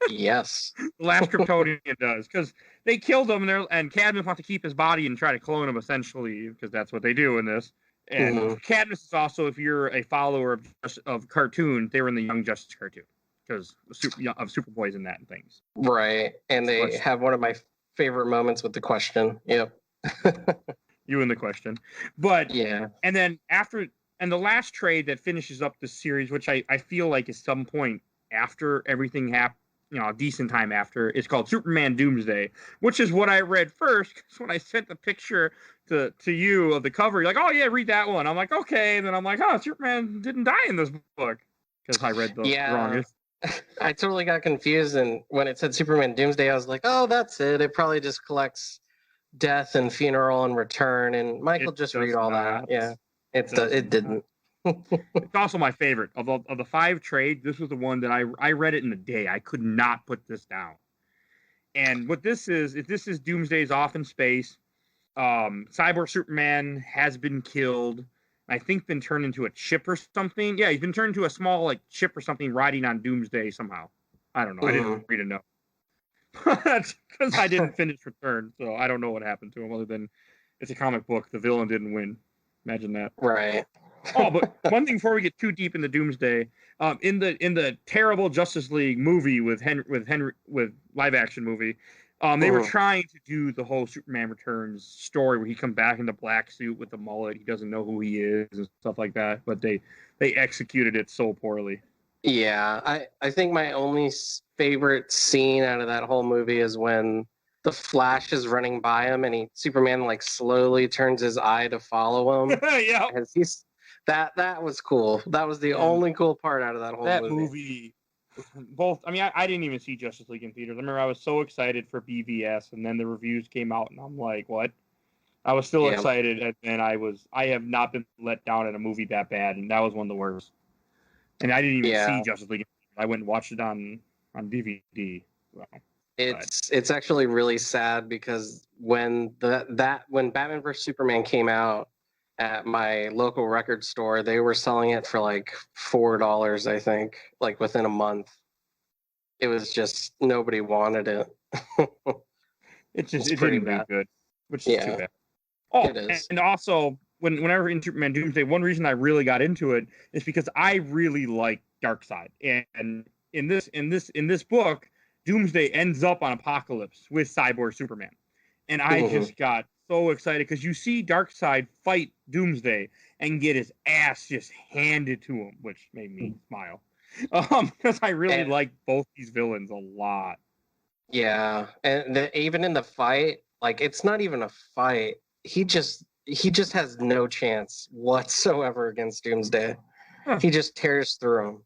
Yes. The last Kryptonian does, because they killed him, and Cadmus wants to keep his body and try to clone him, essentially, because that's what they do in this. And Cadmus is also, if you're a follower of cartoon, they were in the Young Justice cartoon, because of Superboy's and that and things. Right. And they have one of my favorite moments with the question. Yep. You and the question. But, yeah. And then and the last trade that finishes up the series, which I feel like is some point after everything happened, a decent time after, is called Superman Doomsday, which is what I read first, because when I sent the picture to you of the cover, you're like, oh yeah, read that one. I'm like, okay. And then I'm like, oh, Superman didn't die in this book, because I read the wrongest. I totally got confused, and when it said Superman Doomsday, I was like, oh, that's it. It probably just collects death and funeral and return, and Michael just read all that. Yeah, it didn't. It's also my favorite of the 5 trades. This was the one that I read it in a day. I could not put this down. And what this is Doomsday's off in space. Cyborg Superman has been killed. I think been turned into a chip or something. Yeah, he's been turned into a small like chip or something riding on Doomsday somehow. I don't know. I didn't read a note. Because I didn't finish Return, so I don't know what happened to him other than it's a comic book. The villain didn't win. Imagine that. Right. Oh, but one thing before we get too deep into Doomsday, in the terrible Justice League movie with live action movie, they were trying to do the whole Superman Returns story where he comes back in the black suit with the mullet. He doesn't know who he is and stuff like that. But they executed it so poorly. Yeah, I think my only favorite scene out of that whole movie is when the Flash is running by him and Superman like slowly turns his eye to follow him. Yeah, that was cool. That was the only cool part out of that whole movie. Both, I mean, I didn't even see Justice League in theaters. I remember I was so excited for BVS, and then the reviews came out, and I'm like, what? I was still excited, and then I have not been let down at a movie that bad, and that was one of the worst. And I didn't even see Justice League. I went and watched it on DVD. So, it's actually really sad, because when Batman vs Superman came out at my local record store, they were selling it for like $4, I think, like within a month. It was just nobody wanted it. It didn't do good, which is too bad. Oh, and also whenever in Superman Doomsday, one reason I really got into it is because I really like Darkseid, and in this book, Doomsday ends up on Apokolips with Cyborg Superman, and I just got so excited because you see Darkseid fight Doomsday and get his ass just handed to him, which made me smile. Because I really like both these villains a lot. Yeah, and even in the fight, like, it's not even a fight. He just has no chance whatsoever against Doomsday. Huh. He just tears through him.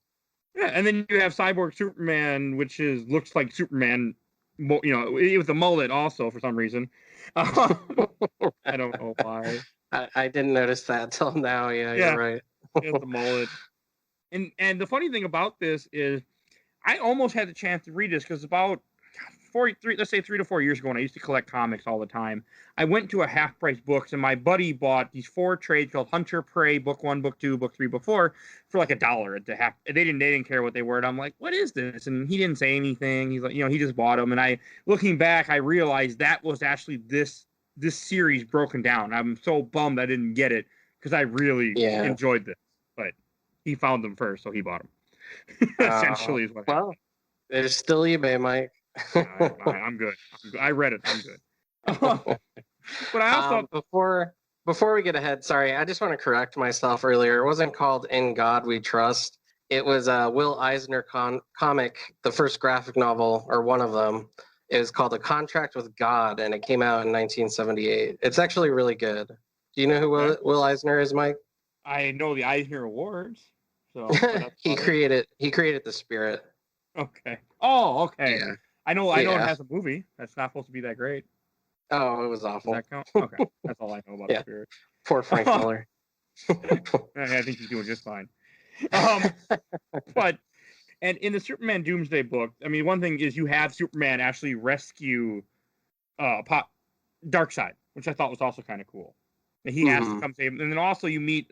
Yeah, and then you have Cyborg Superman, which looks like Superman, with a mullet also for some reason. I don't know why. I didn't notice that till now. Yeah, you're right. He has the mullet. And the funny thing about this is, I almost had the chance to read this because about 3 to 4 years ago, when I used to collect comics all the time, I went to a Half Price Books, and my buddy bought these 4 trades called Hunter, Prey, Book 1, Book 2, Book 3, Book 4 for like $1 at the half. They didn't care what they were. And I'm like, what is this? And he didn't say anything. He's like, he just bought them. And looking back, I realized that was actually this this series broken down. I'm so bummed I didn't get it because I really enjoyed this. But he found them first, so he bought them. Essentially, is what happened. Well, there's still eBay, Mike. I'm good. I read it. I'm good. But I also before we get ahead, sorry, I just want to correct myself earlier. It wasn't called In God We Trust. It was a Will Eisner comic, the first graphic novel, or one of them. It was called A Contract with God, and it came out in 1978. It's actually really good. Do you know who Will Eisner is, Mike? I know the Eisner Awards. So he created the Spirit. Okay. Oh, okay. Yeah. I know it has a movie that's not supposed to be that great. Oh, it was awful. Does that count? Okay. That's all I know about the Spirit. Poor Frank Miller. I think he's doing just fine. But and in the Superman Doomsday book, I mean, one thing is you have Superman actually rescue Darkseid, which I thought was also kind of cool. And he has to come save him. And then also you meet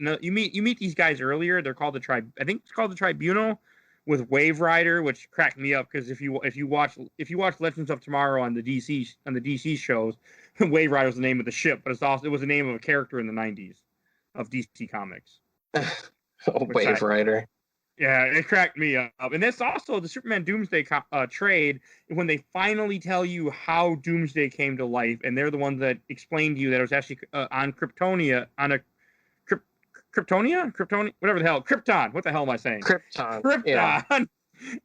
these guys earlier. They're called I think it's called the Tribunal, with Wave Rider, which cracked me up because if you watch Legends of Tomorrow on the DC shows, Wave Rider was the name of the ship, but it was the name of a character in the 90s of DC Comics. Wave Rider. Yeah, it cracked me up. And that's also the Superman Doomsday trade, when they finally tell you how Doomsday came to life, and they're the ones that explained to you that it was actually on Kryptonia, whatever the hell, Krypton. What the hell am I saying? Krypton. Yeah. It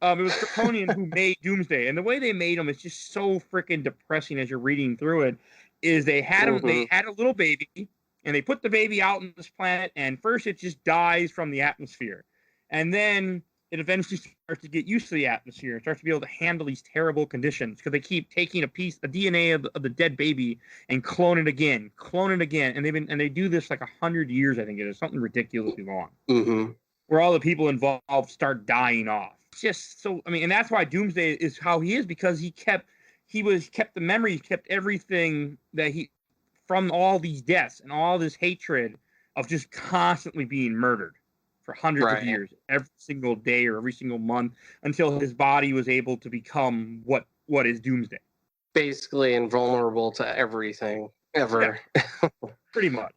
was Kryptonian who made Doomsday, and the way they made him is just so freaking depressing as you're reading through it. Is they had him? They had a little baby, and they put the baby out on this planet, and first it just dies from the atmosphere. And then it eventually starts to get used to the atmosphere and starts to be able to handle these terrible conditions because they keep taking a DNA of the dead baby and clone it again. And they do this like 100 years, I think it is, something ridiculously long. Where all the people involved start dying off. It's just so, I mean, and that's why Doomsday is how he is, because he kept the memories, kept everything that from all these deaths and all this hatred of just constantly being murdered for hundreds of years, every single day or every single month, until his body was able to become what is Doomsday. Basically invulnerable to everything ever. Yeah, pretty much.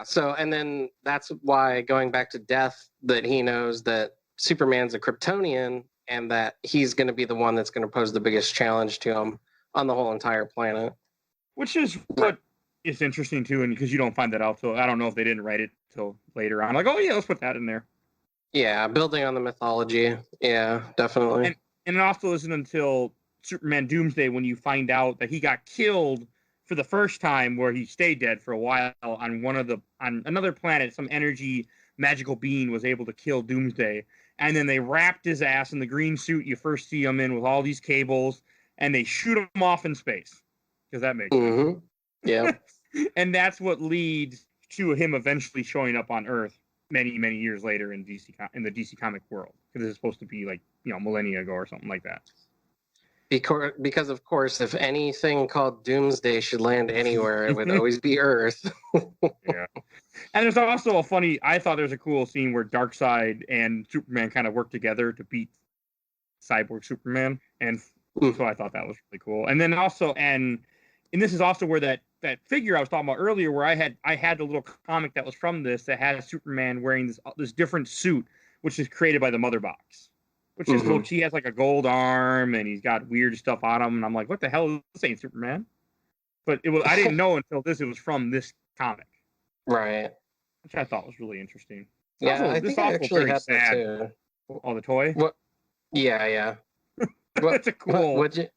So, and then that's why, going back to Death, that he knows that Superman's a Kryptonian and that he's going to be the one that's going to pose the biggest challenge to him on the whole entire planet. Which is what is interesting too, and because you don't find that out till, I don't know if they didn't write it till later on. Like, oh yeah, let's put that in there. Yeah, building on the mythology. Yeah, definitely. And it also isn't until Superman Doomsday when you find out that he got killed for the first time, where he stayed dead for a while on another planet. Some energy magical being was able to kill Doomsday, and then they wrapped his ass in the green suit you first see him in with all these cables, and they shoot him off in space, because that makes sense. Yeah. And that's what leads to him eventually showing up on Earth many, many years later in the DC comic world, because it's supposed to be like, millennia ago or something like that. Because of course, if anything called Doomsday should land anywhere, it would always be Earth. Yeah. And there's also I thought there's a cool scene where Darkseid and Superman kind of work together to beat Cyborg Superman. And so I thought that was really cool. And then also, and this is also where that figure I was talking about earlier, where I had the little comic that was from this, that had Superman wearing this different suit, which is created by the Mother Box. Which is cool. He has like a gold arm, and he's got weird stuff on him, and I'm like, what the hell? This ain't Superman. But I didn't know until it was from this comic. Right. Which I thought was really interesting. Yeah, I think I actually had that too. Oh, the toy? What? Yeah. It's a cool. It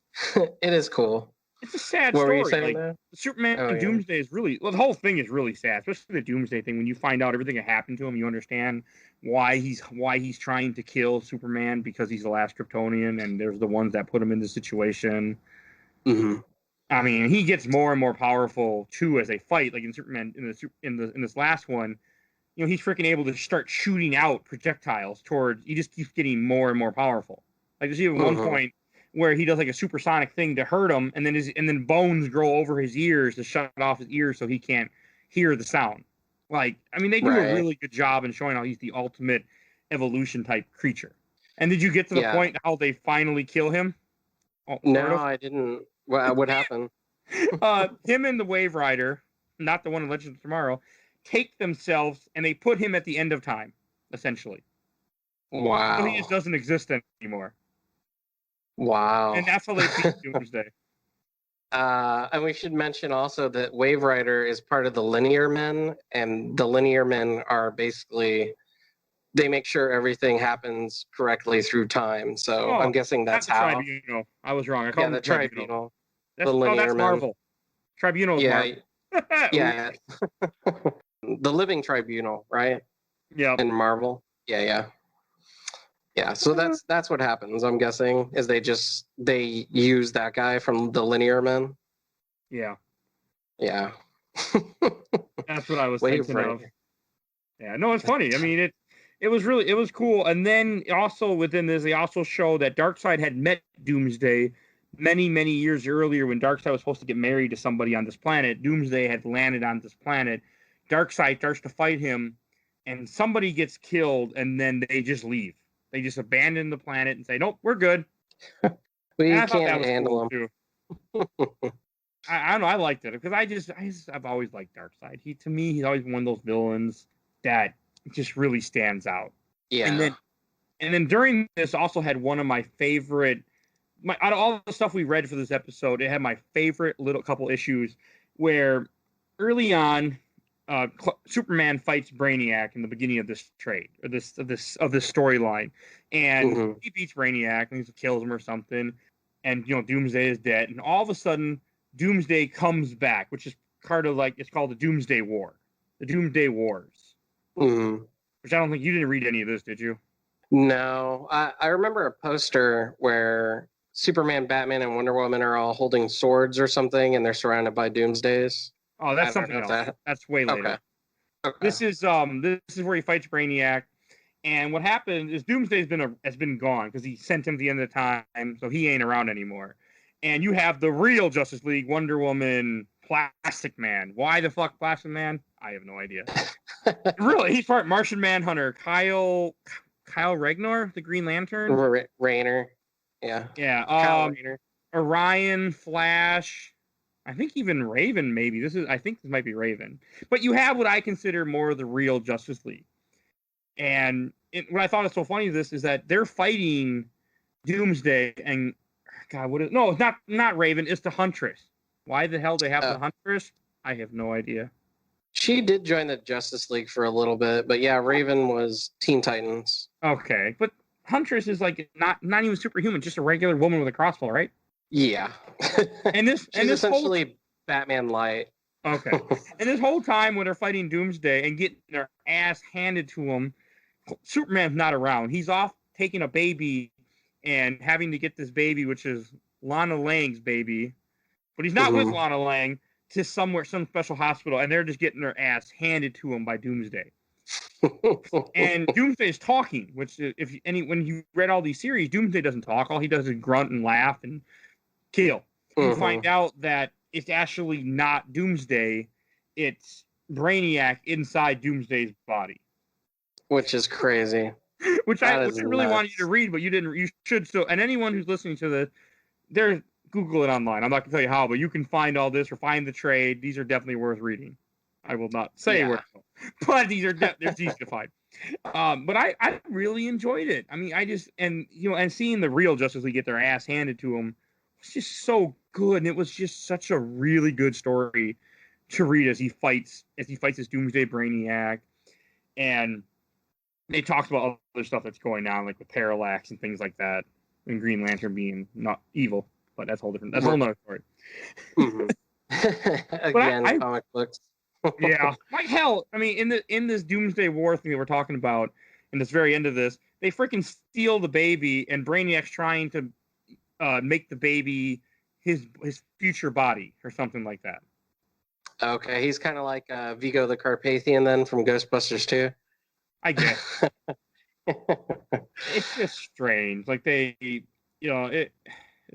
is cool. It's a sad what story. Were you saying like, Superman and Doomsday is really, the whole thing is really sad, especially the Doomsday thing. When you find out everything that happened to him, you understand why he's trying to kill Superman, because he's the last Kryptonian, and there's the ones that put him in this situation. I mean, he gets more and more powerful too as they fight. Like in Superman, in this last one, he's freaking able to start shooting out projectiles towards. He just keeps getting more and more powerful. Like there's even one point where he does like a supersonic thing to hurt him, and then bones grow over his ears to shut off his ears so he can't hear the sound. Like, I mean, they do a really good job in showing how he's the ultimate evolution type creature. And did you get to the point how they finally kill him? No, I didn't. What happened? Him and the Wave Rider, not the one in Legends of Tomorrow, take themselves and they put him at the end of time, essentially. Wow. So he just doesn't exist anymore. Wow. And that's how they beat Doomsday. And we should mention also that Wave Rider is part of the Linear Men, and the Linear Men are basically, they make sure everything happens correctly through time. So I'm guessing that's not the how. Tribunal. I was wrong. I called The Tribunal. That's, the Linear that's Men. Marvel. Tribunal is Marvel. Yeah. The Living Tribunal, right? Yeah. In Marvel. Yeah. So that's what happens. I'm guessing is they use that guy from the Linear Men. Yeah. That's what I was thinking of. Yeah. No, it's funny. I mean, it was cool. And then also within this, they also show that Darkseid had met Doomsday many, many years earlier when Darkseid was supposed to get married to somebody on this planet. Doomsday had landed on this planet. Darkseid starts to fight him, and somebody gets killed, and then they just leave. They just abandon the planet and say, "Nope, we're good." We can't handle him. I don't know. I liked it because I've always liked Darkseid. To me, he's always one of those villains that just really stands out. Yeah. And then during this, also had one of my favorite. Out of all the stuff we read for this episode, it had my favorite little couple issues where early on, Superman fights Brainiac in the beginning of this trade or this storyline, and he beats Brainiac and he kills him or something, and Doomsday is dead, and all of a sudden Doomsday comes back, which is part of it's called the Doomsday War, the Doomsday Wars, which I don't think you didn't read any of this, did you? No, I remember a poster where Superman, Batman, and Wonder Woman are all holding swords or something, and they're surrounded by Doomsdays. Oh, that's something else. That's way later. Okay. This is where he fights Brainiac, and what happened is Doomsday has been gone because he sent him to the end of the time, so he ain't around anymore. And you have the real Justice League: Wonder Woman, Plastic Man. Why the fuck Plastic Man? I have no idea. Really, he's part Martian Manhunter, Kyle Ragnar, the Green Lantern, Rayner. Yeah. Kyle Rayner. Orion, Flash. I think even Raven, maybe. I think this might be Raven. But you have what I consider more of the real Justice League. And what I thought was so funny of this is that they're fighting Doomsday and it's not Raven, it's the Huntress. Why the hell they have the Huntress? I have no idea. She did join the Justice League for a little bit, but yeah, Raven was Teen Titans. Okay, but Huntress is not even superhuman, just a regular woman with a crossbow, right? Yeah. And this essentially Batman Light. Okay. And this whole time when they're fighting Doomsday and getting their ass handed to them, Superman's not around. He's off taking a baby and having to get this baby, which is Lana Lang's baby. But he's not with Lana Lang, to some special hospital, and they're just getting their ass handed to him by Doomsday. And Doomsday is talking, which when you read all these series, Doomsday doesn't talk. All he does is grunt and laugh and kill. You find out that it's actually not Doomsday, it's Brainiac inside Doomsday's body, which is crazy. which I really wanted you to read, but you didn't. You should still. And anyone who's listening to this, Google it online. I'm not gonna tell you how, but you can find all this or find the trade. These are definitely worth reading. I will not say where, but these are they're easy to find. But I really enjoyed it. I mean, and seeing the real Justice League get their ass handed to them was just so good, and it was just such a really good story to read as he fights this Doomsday Brainiac, and they talked about other stuff that's going on, like with Parallax and things like that, and Green Lantern being not evil, but that's a whole different. That's a whole nother story. Again, comic books. Yeah, like hell. I mean, in this Doomsday War thing that we're talking about, in this very end of this, they freaking steal the baby, and Brainiac's trying to make the baby his future body or something like that. Okay, he's kind of like Vigo the Carpathian then from Ghostbusters 2. I guess. It's just strange. Like it's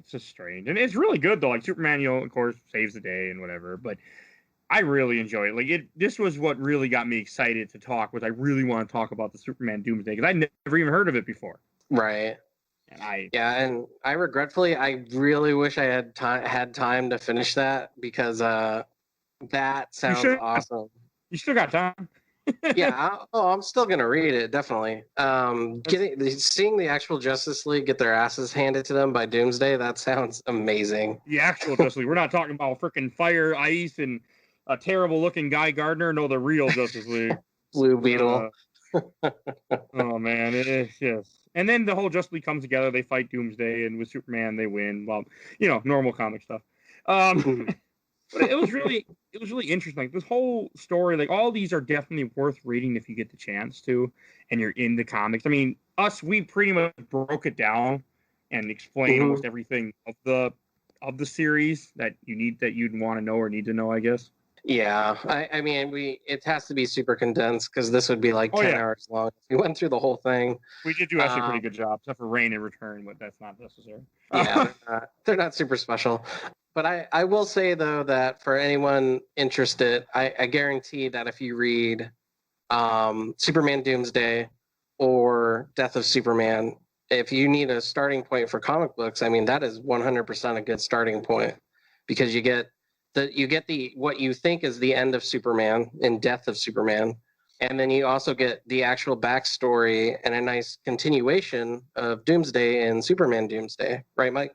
just strange, and it's really good though. Like Superman, of course, saves the day and whatever, but I really enjoy it. Like this was what really got me excited to talk. Was I really want to talk about the Superman Doomsday because I never even heard of it before. Right. And I regretfully, I really wish I had time to finish that, because that you sounds should awesome. you still got time. Yeah, I'm still gonna read it, definitely. Seeing the actual Justice League get their asses handed to them by Doomsday, that sounds amazing. The actual Justice League. We're not talking about freaking Fire, Ice, and a terrible looking Guy Gardner. No, the real Justice League. Blue Beetle. Oh man, it is just. And then the whole Justice League comes together. They fight Doomsday, and with Superman, they win. Well, normal comic stuff. But it was really interesting. Like this whole story, like all these are definitely worth reading if you get the chance to, and you're into comics. I mean, we pretty much broke it down and explained almost everything of the series that you'd want to know or need to know, I guess. Yeah, I mean, it has to be super condensed, because this would be like 10 hours long. We went through the whole thing. We did do actually a pretty good job, except for Rain and Return, but that's not necessary. Yeah, they're not super special. But I will say, though, that for anyone interested, I guarantee that if you read Superman Doomsday or Death of Superman, if you need a starting point for comic books, I mean, that is 100% a good starting point, because you get what you think is the end of Superman in Death of Superman, and then you also get the actual backstory and a nice continuation of Doomsday in Superman Doomsday, right, Mike?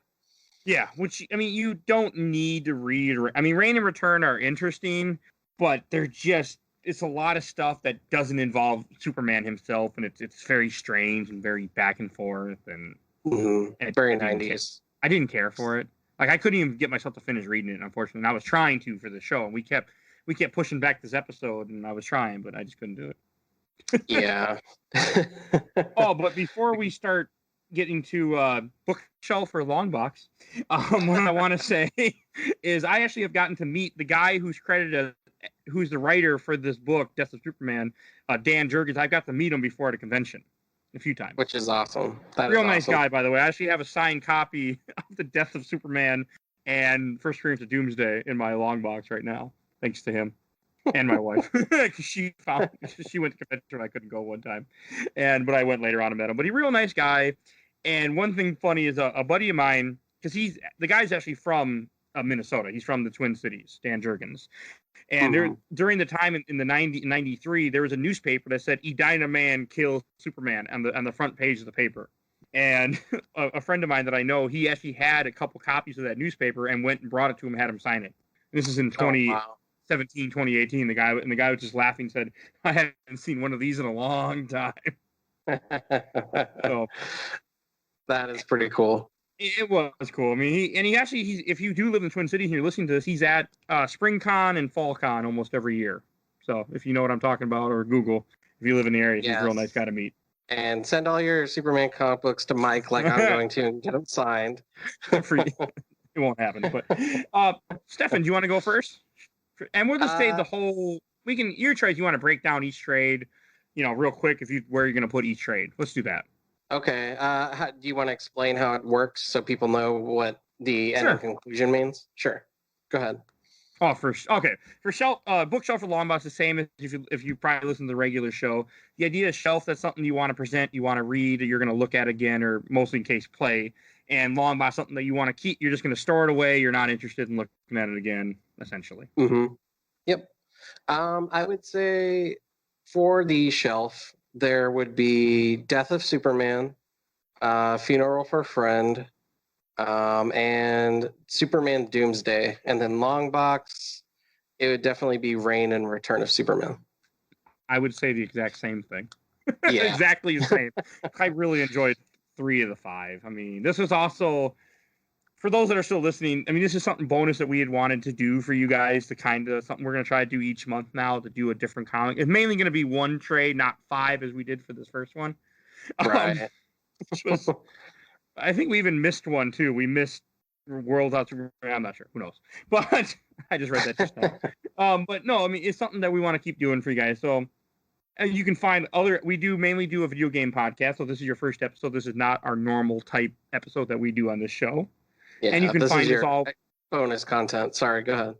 Yeah, which, I mean, you don't need to read. I mean, Rain and Return are interesting, but it's a lot of stuff that doesn't involve Superman himself, and it's very strange and very back and forth, and very 90s. I didn't care for it. Like, I couldn't even get myself to finish reading it, unfortunately. And I was trying to for the show, and we kept pushing back this episode, and I was trying, but I just couldn't do it. Yeah. Oh, but before we start getting to bookshelf or long box, what I want to say is I actually have gotten to meet the guy who's credited who's the writer for this book, Death of Superman, Dan Jurgens. I got to meet him before at a convention a few times. Which is awesome. Real nice guy, by the way. I actually have a signed copy of the Death of Superman and First Appearance of Doomsday in my long box right now, thanks to him and my wife. she went to convention. I couldn't go one time, but I went later on and met him. But he's a real nice guy. And one thing funny is a buddy of mine, because the guy's actually from Minnesota. He's from the Twin Cities, Dan Jurgens. And during the time in the 93, there was a newspaper that said Edina Man kills Superman on the front page of the paper. And a friend of mine that I know, he actually had a couple copies of that newspaper and went and brought it to him and had him sign it. This is in 2017, 2018. The guy was just laughing, said, I haven't seen one of these in a long time. So that is pretty cool. It was cool. I mean, if you do live in Twin Cities and you're listening to this, he's at SpringCon and FallCon almost every year. So if you know what I'm talking about, or Google, if you live in the area, he's a real nice guy to meet. And send all your Superman comic books to Mike, like I'm going to, and get them signed. It won't happen. But Stefan, do you want to go first? And we'll just say the whole. Your trades. You want to break down each trade, real quick. Where you're going to put each trade. Let's do that. Okay. Do you want to explain how it works so people know what the end and conclusion means? Sure. Go ahead. Oh, for shelf, bookshelf or long box, the same as if you probably listen to the regular show. The idea is shelf, that's something you want to present, you want to read, or you're going to look at again, or mostly in case play. And long box, something that you want to keep, you're just going to store it away. You're not interested in looking at it again, essentially. Mm-hmm. Yep. I would say for the shelf, there would be Death of Superman, Funeral for a Friend, and Superman Doomsday. And then long box, it would definitely be Reign and Return of Superman. I would say the exact same thing. Yeah. Exactly the same. I really enjoyed 3 of the 5. I mean, this was also, for those that are still listening, I mean, this is something bonus that we had wanted to do for you guys, to kind of something we're going to try to do each month now, to do a different comic. It's mainly going to be 1 trade, not 5 as we did for this first one. Right. I think we even missed one too. We missed World Out Superman. I'm not sure. Who knows? But I just read that just now. But no, I mean, it's something that we want to keep doing for you guys. So you can find we mainly do a video game podcast. So this is your first episode. This is not our normal type episode that we do on this show. Yeah, and you can find us all bonus content. Sorry, go ahead.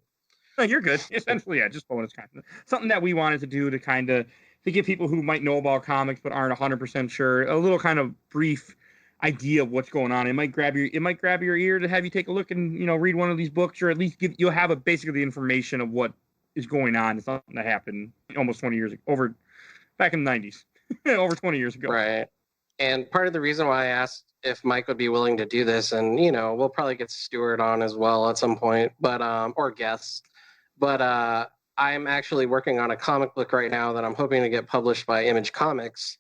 No, you're good. Essentially, yeah, just bonus content. Something that we wanted to do to kind of to give people who might know about comics but aren't 100% sure a little kind of brief idea of what's going on. It might grab your ear to have you take a look and, you know, read one of these books, or at least you'll have basically the information of what is going on. It's something that happened almost 20 years ago, back in the 90s, over 20 years ago. Right. And part of the reason why I asked if Mike would be willing to do this, and, you know, we'll probably get Stuart on as well at some point, but or guests. But I'm actually working on a comic book right now that I'm hoping to get published by Image Comics.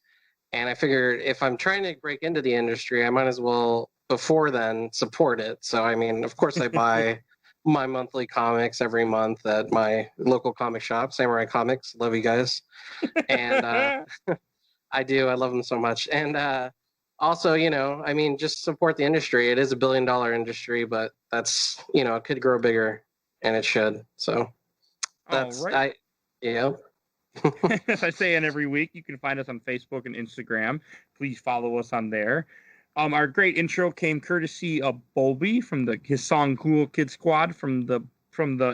And I figured if I'm trying to break into the industry, I might as well, before then, support it. So, I mean, of course, I buy my monthly comics every month at my local comic shop, Samurai Comics. Love you guys. And I do. I love them so much. And also, you know, I mean, just support the industry. It is $1 billion industry, but that's, you know, it could grow bigger, and it should. So that's, yeah. As I say in every week, you can find us on Facebook and Instagram. Please follow us on there. Our great intro came courtesy of Bolby from his song "Cool Kid Squad" from the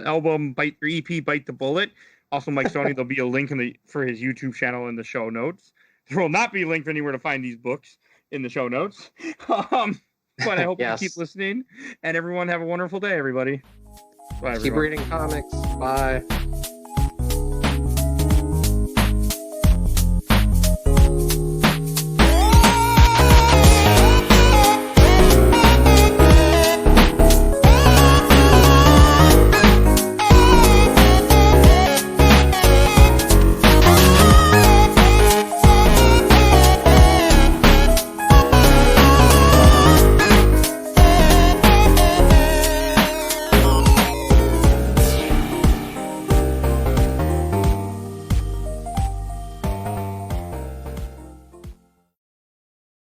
album EP "Bite the Bullet." Also, Mike Stoney. There'll be a link for his YouTube channel in the show notes. There will not be linked anywhere to find these books in the show notes. But I hope you keep listening, and everyone have a wonderful day, everybody. Bye, everyone. Keep reading comics. Bye.